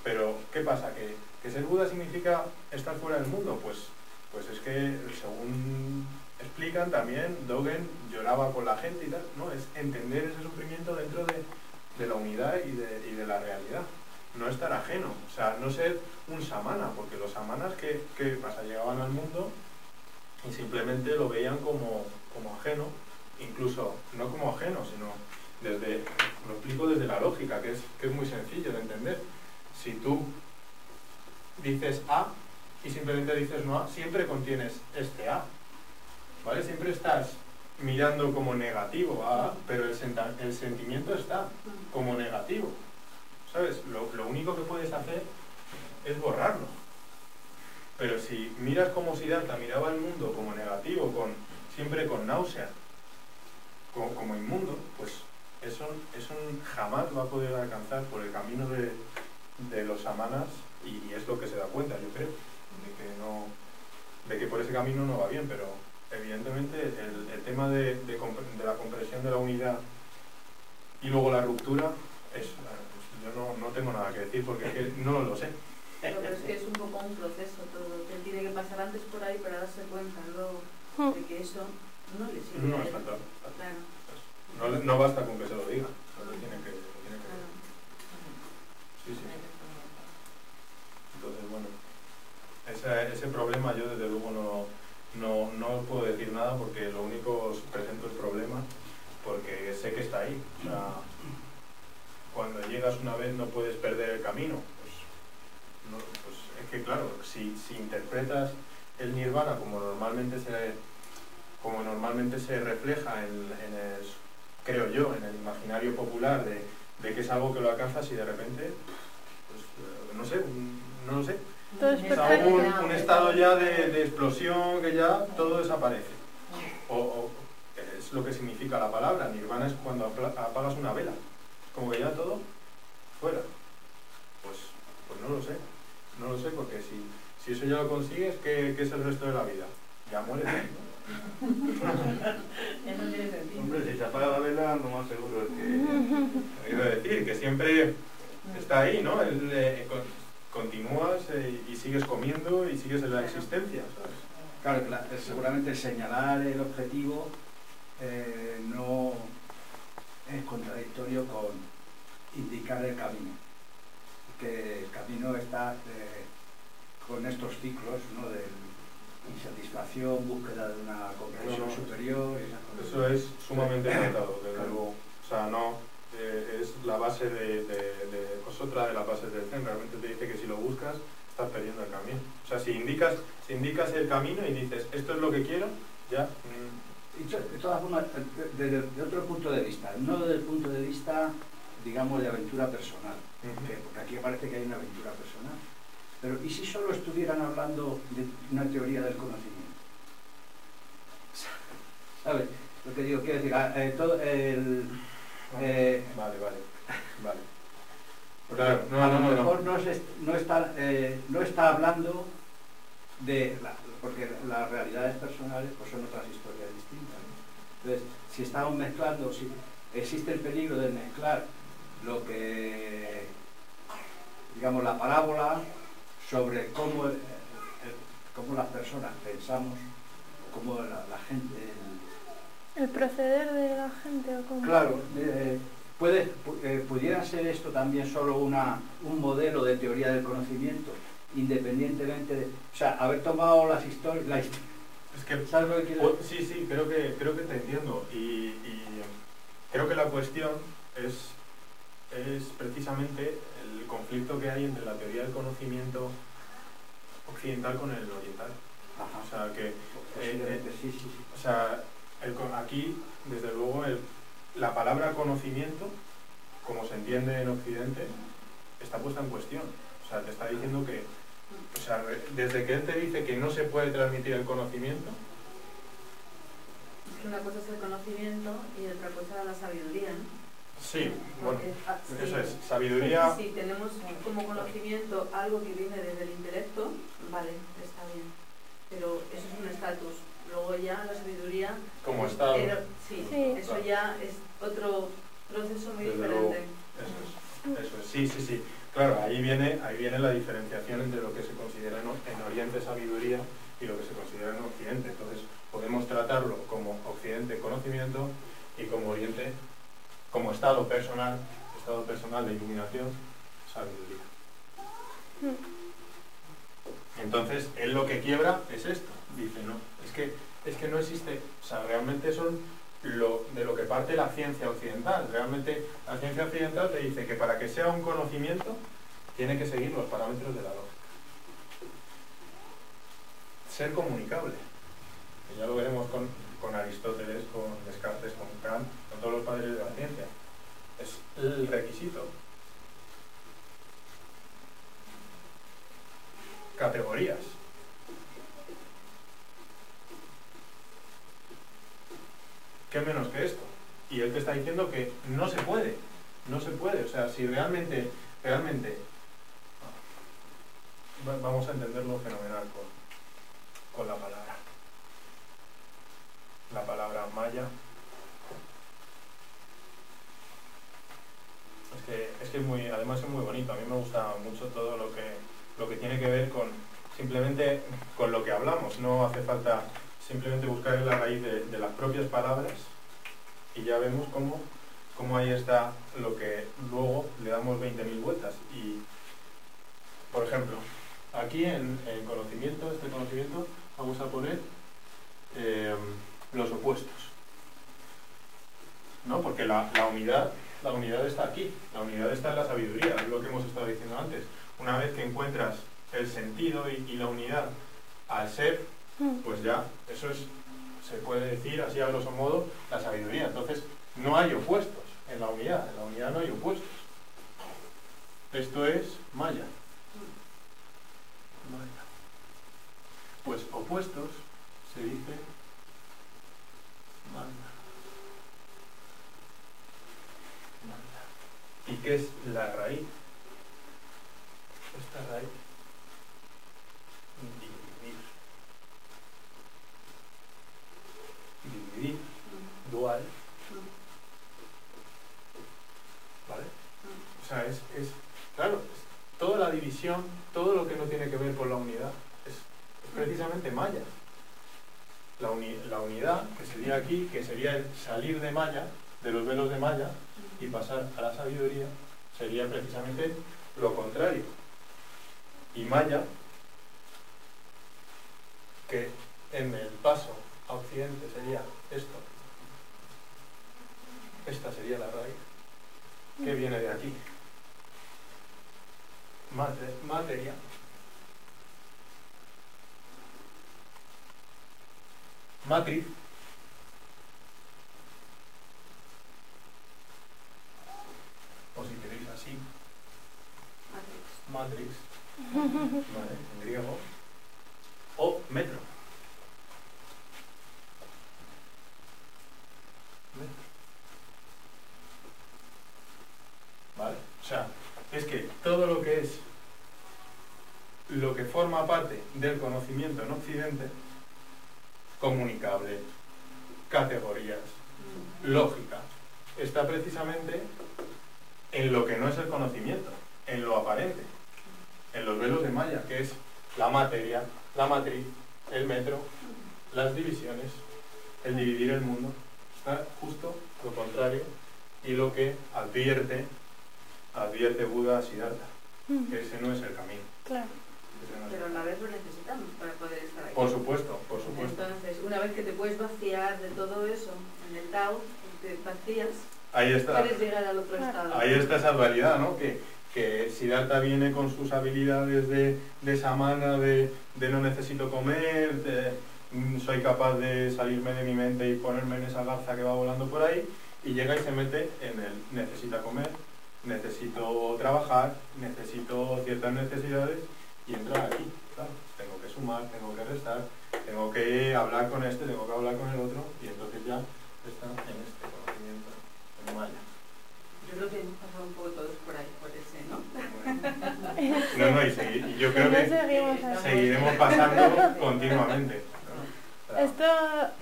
Pero, ¿qué pasa? ¿Que ser Buda significa estar fuera del mundo? Pues es que, según explican también, Dogen lloraba con la gente y tal. No, es entender ese sufrimiento dentro de la unidad y de la realidad. No estar ajeno. O sea, no ser un samana, porque los samanas, ¿qué pasa? Llegaban al mundo y simplemente lo veían como ajeno, incluso no como ajeno, sino lo explico desde la lógica, que es muy sencillo de entender. Si tú dices A y simplemente dices no A, siempre contienes este A, ¿vale? Siempre estás mirando como negativo a A, pero el sentimiento está como negativo, ¿sabes? Lo único que puedes hacer es borrarlo. Pero si miras como Siddhartha miraba el mundo como negativo, siempre con náusea, como inmundo, pues eso jamás va a poder alcanzar por el camino de los samanas, y es lo que se da cuenta, yo creo, de que por ese camino no va bien. Pero evidentemente el tema de la comprensión de la unidad y luego la ruptura, yo no tengo nada que decir porque es que no lo sé. Pero es que es un poco un proceso todo, que él tiene que pasar antes por ahí para darse cuenta luego de que eso no le sirve. No, a él. está claro. Claro. No basta con que se lo diga, lo tiene que ver. Sí. Entonces, bueno, ese problema yo desde luego no os puedo decir nada, porque lo único os presento el problema porque sé que está ahí. O sea, cuando llegas una vez no puedes perder el camino. Pues es que claro, si interpretas el nirvana como normalmente se refleja creo yo, en el imaginario popular de que es algo que lo alcanzas y de repente, pues no lo sé. Todo es O sea, un estado ya de explosión, que ya todo desaparece. O es lo que significa la palabra. Nirvana es cuando apagas una vela. Como que ya todo fuera. Pues no lo sé. No lo sé, porque si eso ya lo consigues, ¿qué es el resto de la vida? Ya mueres. Eso tiene sentido. Hombre, si se apaga la vela, lo más seguro es que... Quiero decir, que siempre está ahí, ¿no? Continúas y sigues comiendo y sigues en la existencia, ¿sabes? Claro, seguramente señalar el objetivo no es contradictorio con indicar el camino. Que el camino está con estos ciclos, ¿no? De insatisfacción, búsqueda de una comprensión superior. Y esas cosas. Eso es sumamente tratado, desde luego. O sea, no, es la base pues otra de las bases del Zen. Realmente te dice que si lo buscas, estás perdiendo el camino. O sea, si indicas el camino y dices, esto es lo que quiero, ya... De todas formas, desde otro punto de vista, no desde el punto de vista, digamos, de aventura personal, porque aquí parece que hay una aventura personal, pero ¿y si solo estuvieran hablando de una teoría del conocimiento? ¿Sabes? Lo que digo, quiero decir, Vale. Claro, a lo mejor no está hablando de... porque las realidades personales pues son otras historias distintas, ¿no? Entonces, si estamos mezclando, si existe el peligro de mezclar lo que, digamos, la parábola sobre cómo las personas pensamos, cómo la gente... ¿El proceder de la gente o cómo? Claro, pudiera ser esto también solo un modelo de teoría del conocimiento, independientemente de... O sea, haber tomado las historias... Es que, ¿sabes lo que quiero decir? sí, creo que te entiendo. Y creo que la cuestión es precisamente el conflicto que hay entre la teoría del conocimiento occidental con el oriental. Ajá. O sea, que... sí. O sea, aquí, desde luego, la palabra conocimiento, como se entiende en Occidente, está puesta en cuestión. O sea, te está diciendo que... O sea, desde que él te dice que no se puede transmitir el conocimiento... Es que una cosa es el conocimiento y otra cosa la sabiduría, ¿no? Sí, bueno, sí, eso es, sabiduría... Si tenemos como conocimiento algo que viene desde el intelecto, vale, está bien. Pero eso es un estatus. Luego ya la sabiduría... Como estado. Sí, eso ya es otro proceso muy Desde diferente. Luego, eso es, sí. Claro, ahí viene la diferenciación entre lo que se considera en Oriente sabiduría y lo que se considera en Occidente. Entonces, podemos tratarlo como Occidente conocimiento y como Oriente, como estado personal de iluminación, sabiduría. Entonces, él lo que quiebra es esto. Dice, no, es que no existe, o sea, realmente son de lo que parte la ciencia occidental. Realmente la ciencia occidental te dice que para que sea un conocimiento tiene que seguir los parámetros de la lógica. Ser comunicable. Que ya lo veremos con Aristóteles, con Descartes, con Kant, con todos los padres de la ciencia. Es el requisito. Categorías. ¿Qué menos que esto? Y él te está diciendo que no se puede, o sea, si realmente vamos a entenderlo fenomenal con la palabra maya. Es que es muy, además es muy bonito. A mí me gusta mucho todo lo que tiene que ver simplemente con lo que hablamos. No hace falta simplemente buscar en la raíz de las propias palabras y ya vemos cómo ahí está lo que luego le damos 20.000 vueltas. Y, por ejemplo, aquí en este conocimiento, vamos a poner los opuestos, ¿no? Porque la unidad está aquí, la unidad está en la sabiduría, es lo que hemos estado diciendo antes. Una vez que encuentras el sentido y la unidad al ser, pues ya, eso se puede decir así a grosso modo, la sabiduría. Entonces, no hay opuestos en la unidad no hay opuestos. Esto es maya. Pues opuestos se dice maya. ¿Y qué es la raíz? Esta raíz. Dividir, dual, ¿vale? O sea, claro, toda la división, todo lo que no tiene que ver con la unidad, es precisamente maya. La unidad, que sería aquí, que sería el salir de maya, de los velos de maya, y pasar a la sabiduría, sería precisamente lo contrario. Y maya que en el paso a occidente sería esto. Esta sería la raíz. ¿Qué viene de aquí? Materia. Matriz. O si queréis así. Matrix. ¿Vale? En griego. O metro. ¿Vale? O sea, es que todo lo que es lo que forma parte del conocimiento en Occidente, comunicable, categorías, lógica, está precisamente en lo que no es el conocimiento, en lo aparente, en los velos de malla, que es la materia, la matriz, el metro, las divisiones, el dividir el mundo. Está justo lo contrario y lo que advierte Buda a Siddhartha, que ese no es el camino. Claro. Pero a la vez lo necesitamos para poder estar ahí. Por supuesto, por supuesto. Entonces, una vez que te puedes vaciar de todo eso en el Tao, te vacías, Ahí está. puedes llegar al otro estado. Ahí está esa dualidad, ¿no? Que Siddhartha viene con sus habilidades de samana, de no necesito comer, soy capaz de salirme de mi mente y ponerme en esa garza que va volando por ahí, y llega y se mete en el necesita comer, necesito trabajar, necesito ciertas necesidades, y entra aquí, claro, tengo que sumar, tengo que restar, tengo que hablar con este, tengo que hablar con el otro, y entonces ya está en este conocimiento, en Maya. Yo creo que hemos pasado un poco todos por ahí, por ese, ¿no? Y yo creo que seguiremos pasando continuamente, ¿no? O sea, Esto...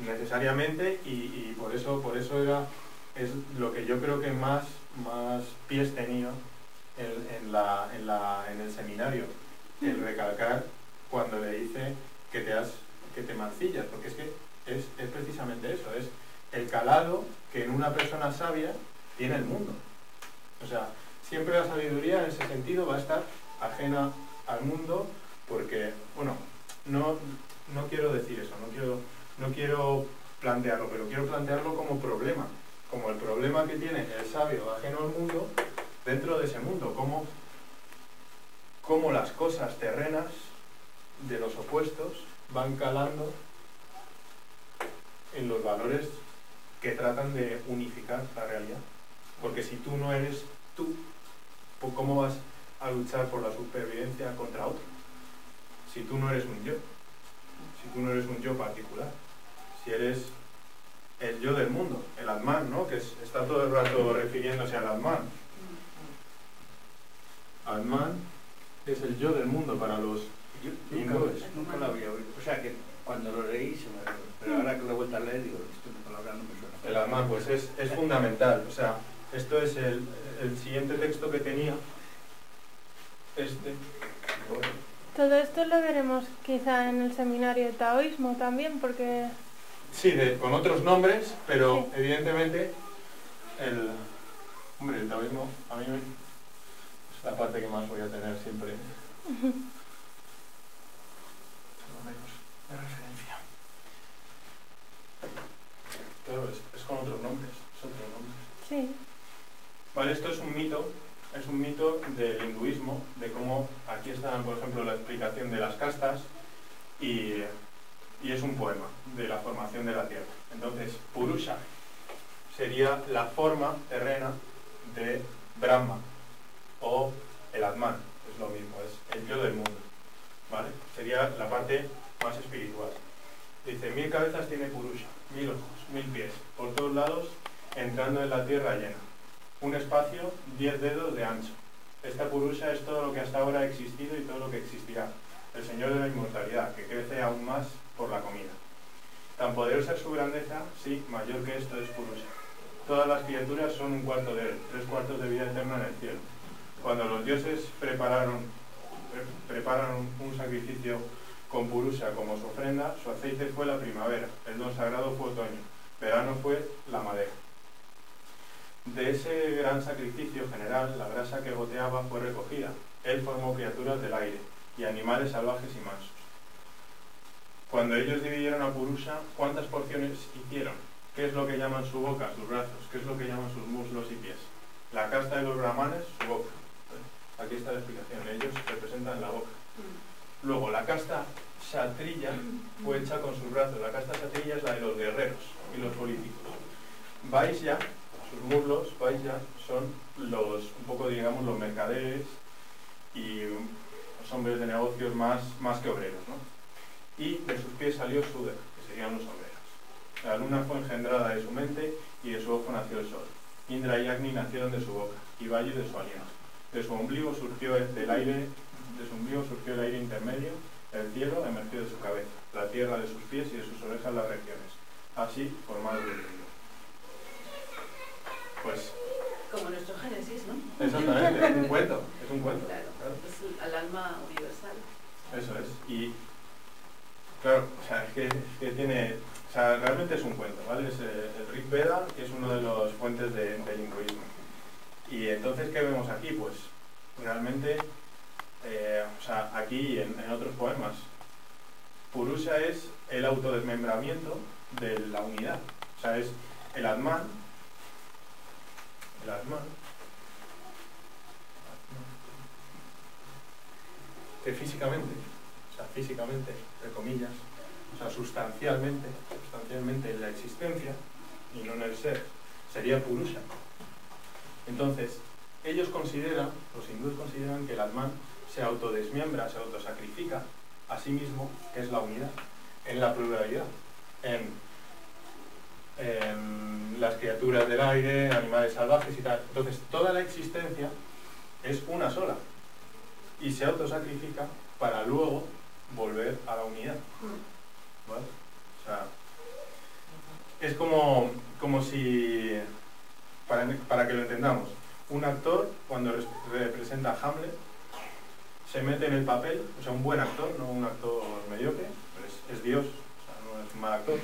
necesariamente, y por eso es lo que yo creo que más pies tenía en el seminario, el recalcar cuando le dice que te mancillas, porque es que es precisamente eso, es el calado que en una persona sabia tiene el mundo. O sea, siempre la sabiduría en ese sentido va a estar ajena al mundo, porque, bueno, no quiero decir eso, no quiero plantearlo, pero quiero plantearlo como problema, como el problema que tiene el sabio ajeno al mundo dentro de ese mundo, cómo las cosas terrenas de los opuestos van calando en los valores que tratan de unificar la realidad. Porque si tú no eres tú, ¿cómo vas a luchar por la supervivencia contra otro? Si tú no eres un yo, si tú no eres un yo particular, si eres el yo del mundo, el Atman, ¿no? Que está todo el rato refiriéndose al Atman. Atman es el yo del mundo para los hindúes. Nunca lo había oído. O sea que cuando lo leí se me... Pero ahora que lo he vuelto a leer, digo, esta palabra no me suena. El Atman, pues es fundamental. O sea, esto es el siguiente texto que tenía. Todo esto lo veremos quizá en el seminario de taoísmo también, porque... Sí, con otros nombres, pero sí. Evidentemente el taoísmo a mí es la parte que más voy a tener siempre. Por lo menos de referencia. Claro, es con otros nombres, Sí. Vale, esto es un mito del hinduismo, de cómo aquí está, por ejemplo, la explicación de las castas, y es un poema de la formación de la tierra. Entonces, Purusha sería la forma terrena de Brahma, o el Atman, es lo mismo, es el yo del mundo, ¿vale? Sería la parte más espiritual. Dice, 1000 cabezas tiene Purusha, 1000 ojos, 1000 pies, por todos lados, entrando en la tierra llena. Un espacio, 10 dedos de ancho. Esta Purusha es todo lo que hasta ahora ha existido y todo lo que existirá. El Señor de la inmortalidad, que crece aún más por la comida. Tan poderosa es su grandeza, sí, mayor que esto es Purusha. Todas las criaturas son un cuarto de él, 3/4 de vida eterna en el cielo. Cuando los dioses prepararon un sacrificio con Purusha como su ofrenda, su aceite fue la primavera, el don sagrado fue otoño, verano fue la madera. De ese gran sacrificio general, la grasa que goteaba fue recogida. Él formó criaturas del aire y animales salvajes y mansos. Cuando ellos dividieron a Purusha, ¿cuántas porciones hicieron? ¿Qué es lo que llaman su boca, sus brazos? ¿Qué es lo que llaman sus muslos y pies? La casta de los brahmanes, su boca. Aquí está la explicación, ellos representan la boca. Luego, la casta kshatriya fue hecha con sus brazos. La casta kshatriya es la de los guerreros y los políticos. Vaishya, sus muslos, Vaishya, son un poco, digamos, los mercaderes y los hombres de negocios más que obreros, ¿no? Y de sus pies salió Sudra, que serían los obreros. La luna fue engendrada de su mente y de su ojo nació el sol. Indra y Agni nacieron de su boca y Vayu de su aliento. De su ombligo surgió el aire intermedio, el cielo emergió de su cabeza, la tierra de sus pies y de sus orejas las regiones. Así formaron el mundo. Pues Como nuestro Génesis, ¿no? exactamente, es un cuento, Claro, es al alma universal. Eso es. Y claro, o sea, es que tiene, o sea, realmente es un cuento, ¿vale? Es el Rig Veda, que es uno de los fuentes del hinduismo. Y entonces, ¿qué vemos aquí? Pues realmente, o sea, aquí en otros poemas, Purusha es el autodesmembramiento de la unidad. O sea, es el Atman, que físicamente, entre comillas, o sea, sustancialmente en la existencia y no en el ser, sería Purusha. Entonces, ellos consideran, los hindúes consideran que el Atman se autodesmiembra, se autosacrifica a sí mismo, que es la unidad, en la pluralidad, en las criaturas del aire, animales salvajes y tal. Entonces, toda la existencia es una sola y se autosacrifica para luego volver a la unidad. ¿Vale? O sea, es como si, para que lo entendamos, un actor cuando representa a Hamlet se mete en el papel, o sea, un buen actor, no un actor mediocre, pero es Dios, o sea, no es un mal actor,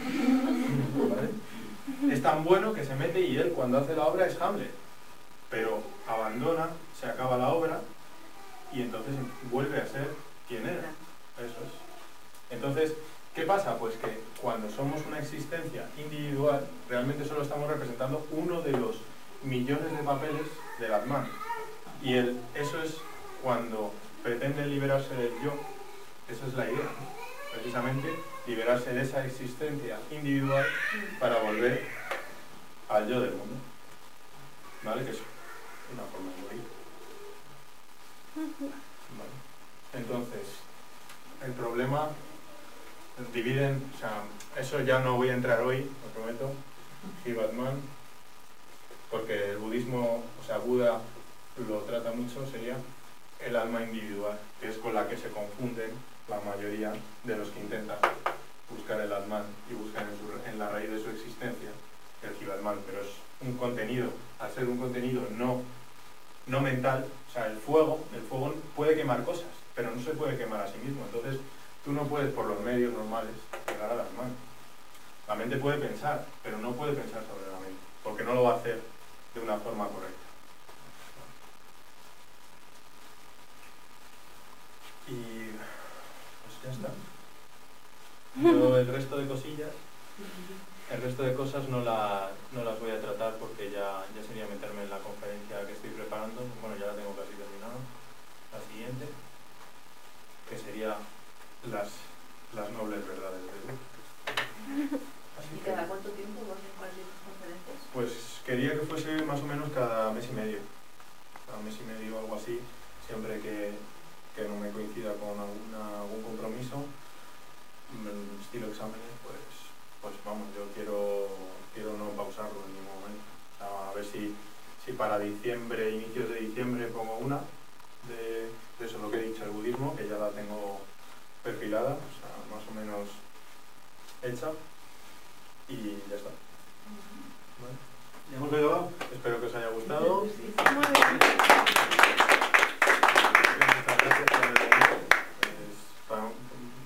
¿vale? Es tan bueno que se mete y él cuando hace la obra es Hamlet, pero abandona, se acaba la obra y entonces vuelve a ser quien era. Eso es. Entonces, ¿qué pasa? Pues que cuando somos una existencia individual, realmente solo estamos representando uno de los millones de papeles del Atman. Y eso es cuando pretenden liberarse del yo, esa es la idea, ¿no? Precisamente liberarse de esa existencia individual para volver al yo del mundo. ¿Vale? Que es una forma de morir. ¿Vale? Entonces, el problema dividen, o sea, eso ya no voy a entrar hoy, lo prometo, Jivatman, porque el budismo, o sea, Buda lo trata mucho, sería el alma individual, que es con la que se confunden la mayoría de los que intentan buscar el Atman y buscan en la raíz de su existencia el Jivatman, pero es un contenido, al ser un contenido no mental, o sea, el fuego puede quemar cosas, pero no se puede quemar a sí mismo. Entonces, tú no puedes por los medios normales llegar al Atman. La mente puede pensar, pero no puede pensar sobre la mente, porque no lo va a hacer de una forma correcta. Y pues ya está. Yo el resto de cosillas, el resto de cosas no las voy a tratar porque ya sería meterme en la conferencia que estoy preparando. Bueno, ya la tengo casi terminada. La siguiente, que sería las nobles verdades de Dios. ¿Y cada cuánto tiempo vas a impartir tus conferencias? Pues quería que fuese más o menos cada mes y medio. Cada mes y medio o algo así, siempre que no me coincida con algún compromiso, estilo exámenes, pues vamos, yo quiero no pausarlo en ningún momento. O sea, a ver si para diciembre, inicios de diciembre, pongo una de eso, lo que he dicho, el budismo, que ya la tengo perfilada, o sea, más o menos hecha, y ya está. ¿Vale? ¿Ya hemos acabado? Espero que os haya gustado. Muy bien. Muchas gracias por venir. Es para un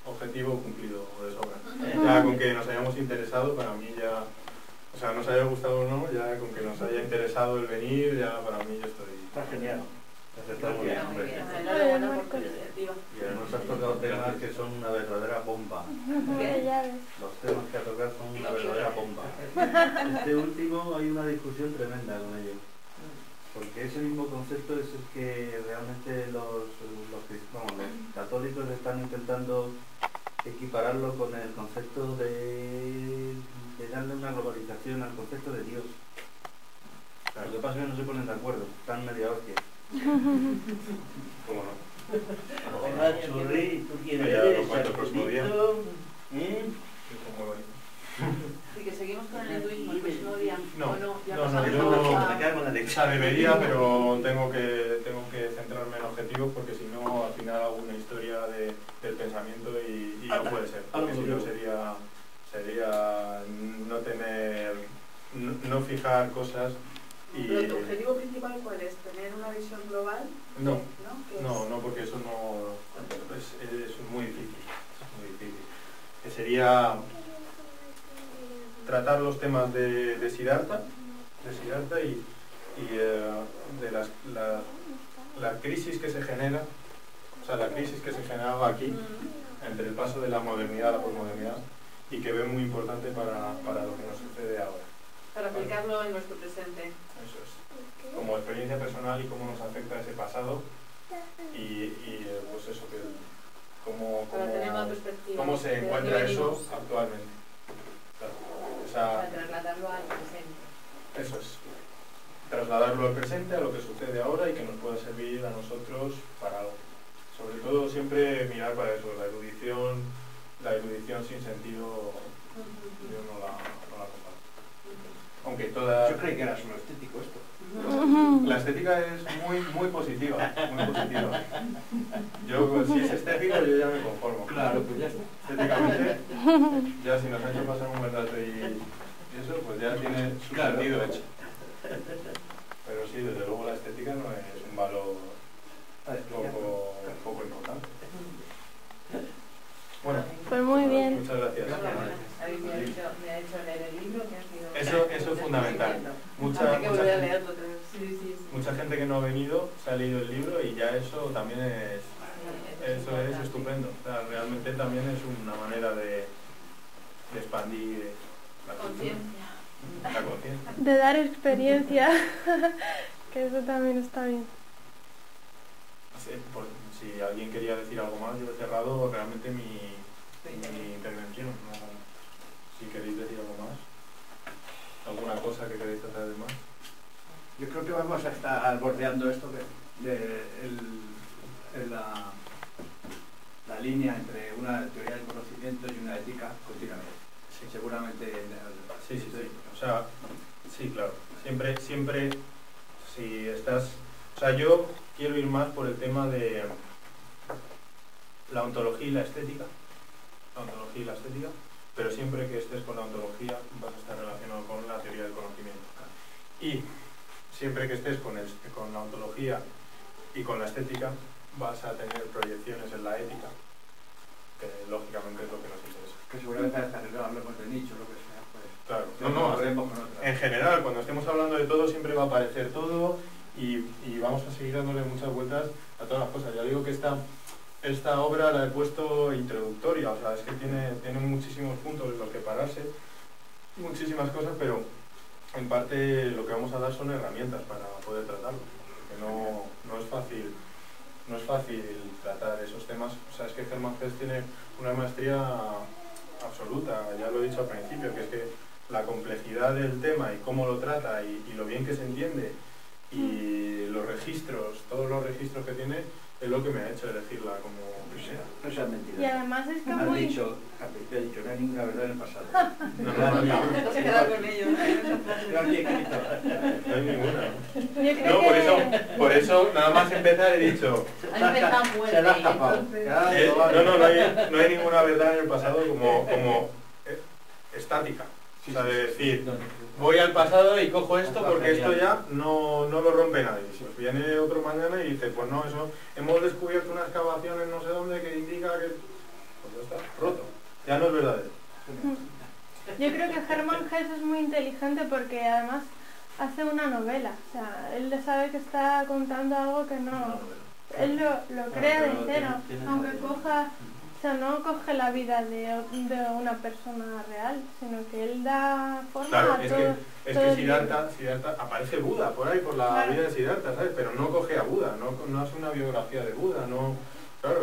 objetivo cumplido de sobra. Ya con que nos hayamos interesado, para mí ya, o sea, nos haya gustado o no, ya con que nos haya interesado el venir, ya para mí yo estoy... Está genial. Eso está muy bien, hombre. Enhorabuena por tu iniciativa. Y además has tocado temas que son una verdadera bomba. Ya ves. Los temas que ha tocado son una verdadera bomba. Este último hay una discusión tremenda con ello. Porque ese mismo concepto es el que realmente los católicos están intentando equipararlo con el concepto de darle una globalización al concepto de Dios. Lo que pasa es que no se ponen de acuerdo, están media hostia. ¿Cómo no? Hola, Churri, ¿tú quién Ya eres? lo cuento el próximo día. ¿Cómo lo digo? Así que seguimos con el hinduismo el próximo día. No, ¿O no? Ya no, pasamos yo- a- Me cago en la leche. O sea, debería, pero tengo que centrarme en objetivos porque si no, al final hago una historia del pensamiento y no puede ser. Porque si no sería no tener, no fijar cosas y... Pero tu objetivo principal, ¿cuál es? ¿Tener una visión global? No, ¿Qué es? no, porque eso no es muy difícil. Es muy difícil. Que sería tratar los temas de Siddhartha y de la crisis que se genera, o sea, la crisis que se generaba aquí entre el paso de la modernidad a la posmodernidad y que veo muy importante para lo que nos sucede ahora. Para aplicarlo en nuestro presente. Eso es. Como experiencia personal y cómo nos afecta ese pasado y pues eso, que Para tener una perspectiva. cómo se de encuentra dónde eso venimos. actualmente. Claro. Para trasladarlo al presente. Eso es. Trasladarlo al presente, a lo que sucede ahora y que nos pueda servir a nosotros para algo. Sobre todo siempre mirar para eso, la erudición sin sentido, yo no la comparto. Aunque toda... Yo creí que era solo estético esto. La estética es muy positiva, muy positiva. Yo, si es estético, yo ya me conformo. Claro, pues ya está. Estéticamente, ya si nos ha hecho pasar un buen rato y eso, pues ya tiene su Claro. sentido hecho. Pero sí, desde luego la estética no es un valor poco importante. Bueno, Pues muy bien. muchas gracias. Me ha hecho leer el libro que ha sido... Eso es fundamental. Hay que volver a leerlo otra vez. Sí. Mucha gente que no ha venido se ha leído el libro y ya eso también es estupendo. O sea, realmente también es una manera de expandir la cultura, la conciencia. De dar experiencia, que eso también está bien. Sí, si alguien quería decir algo más, yo he cerrado realmente mi intervención. No, si queréis decir algo más, alguna cosa que queréis tratar de más. Yo creo que vamos a estar bordeando esto la línea entre una teoría del conocimiento y una ética continuamente. Sí. Seguramente... Sí. O sea, sí, claro. Siempre, si estás... O sea, yo quiero ir más por el tema de la ontología y la estética. La ontología y la estética, pero siempre que estés con la ontología vas a estar relacionado con la teoría del conocimiento. Y siempre que estés con la ontología y con la estética vas a tener proyecciones en la ética, que lógicamente es lo que nos interesa. Que seguramente hasta que no hablemos de nicho, lo que sea, pues... Claro, Hablemos con otra. en general, cuando estemos hablando de todo siempre va a aparecer todo y vamos a seguir dándole muchas vueltas a todas las cosas. Ya digo que esta obra la he puesto introductoria, o sea, es que tiene muchísimos puntos en los que pararse, muchísimas cosas, pero en parte lo que vamos a dar son herramientas para poder tratarlo, porque no es fácil tratar esos temas. O sea, es que Hermann Hesse tiene una maestría absoluta, ya lo he dicho al principio, que es que la complejidad del tema y cómo lo trata y lo bien que se entiende y los registros, todos los registros que tiene, es lo que me ha hecho elegirla como primera. No seas mentira. Y además es que Has muy... dicho, te he dicho, no hay ninguna verdad en el pasado. No se queda con ello. Yo aquí he escrito. No hay ninguna. Yo creo No, que... por eso, nada más empezar he dicho, Ha empezado fuerte. Se la has tapado. entonces- Claro, no hay ninguna verdad en el pasado como estática. O sea, de decir, voy al pasado y cojo esto porque esto ya no lo rompe nadie. Si os viene otro mañana y dice, pues no, eso, hemos descubierto una excavación en no sé dónde que indica que... Pues ya está, roto. Ya no es verdadero. Yo creo que Hermann Hesse es muy inteligente porque además hace una novela. O sea, él sabe que está contando algo que no... Él lo crea de cero, aunque coja... O sea, no coge la vida de una persona real, sino que él da forma claro, a es todo. que Siddhartha aparece Buda por ahí, por la Claro. vida de Siddhartha, ¿sabes? Pero no coge a Buda, no hace una biografía de Buda, no... Claro,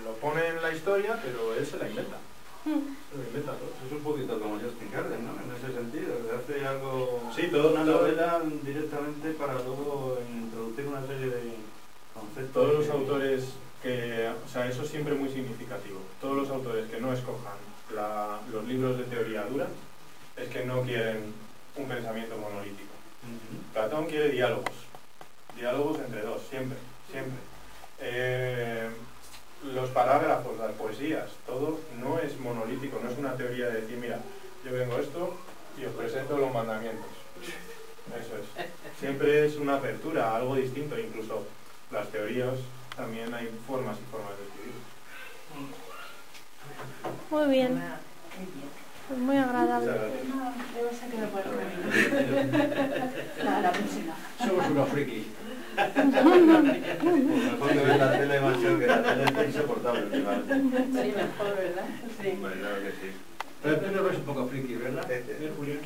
lo pone en la historia, pero él se la inventa. Se lo inventa todo. Es un poquito como Justin Garden, ¿no? En ese sentido, que hace algo... Sí, todo, una todo- novela directamente para luego introducir una serie de conceptos. Todos los que- autores que, o sea, eso es siempre muy significativo. Todos los autores que no escojan los libros de teoría dura es que no quieren un pensamiento monolítico. Ujú. Platón quiere diálogos entre dos, siempre. Los parágrafos, las poesías, todo no es monolítico, no es una teoría de decir, mira, yo vengo esto y os presento los mandamientos. Eso es. Siempre es una apertura a algo distinto, incluso las teorías también hay formas y formas de escribir. Muy bien, pues muy agradable. Muchas gracias. No, debe ser que me puedo la próxima. Somos unos frikis. Pues mejor que ver la tele, macho, que la tele está insoportable últimamente. Sí, mejor, ¿verdad? Sí. Bueno, claro que sí. Pero tú no eres un poco friki, ¿verdad? Sí. Julián?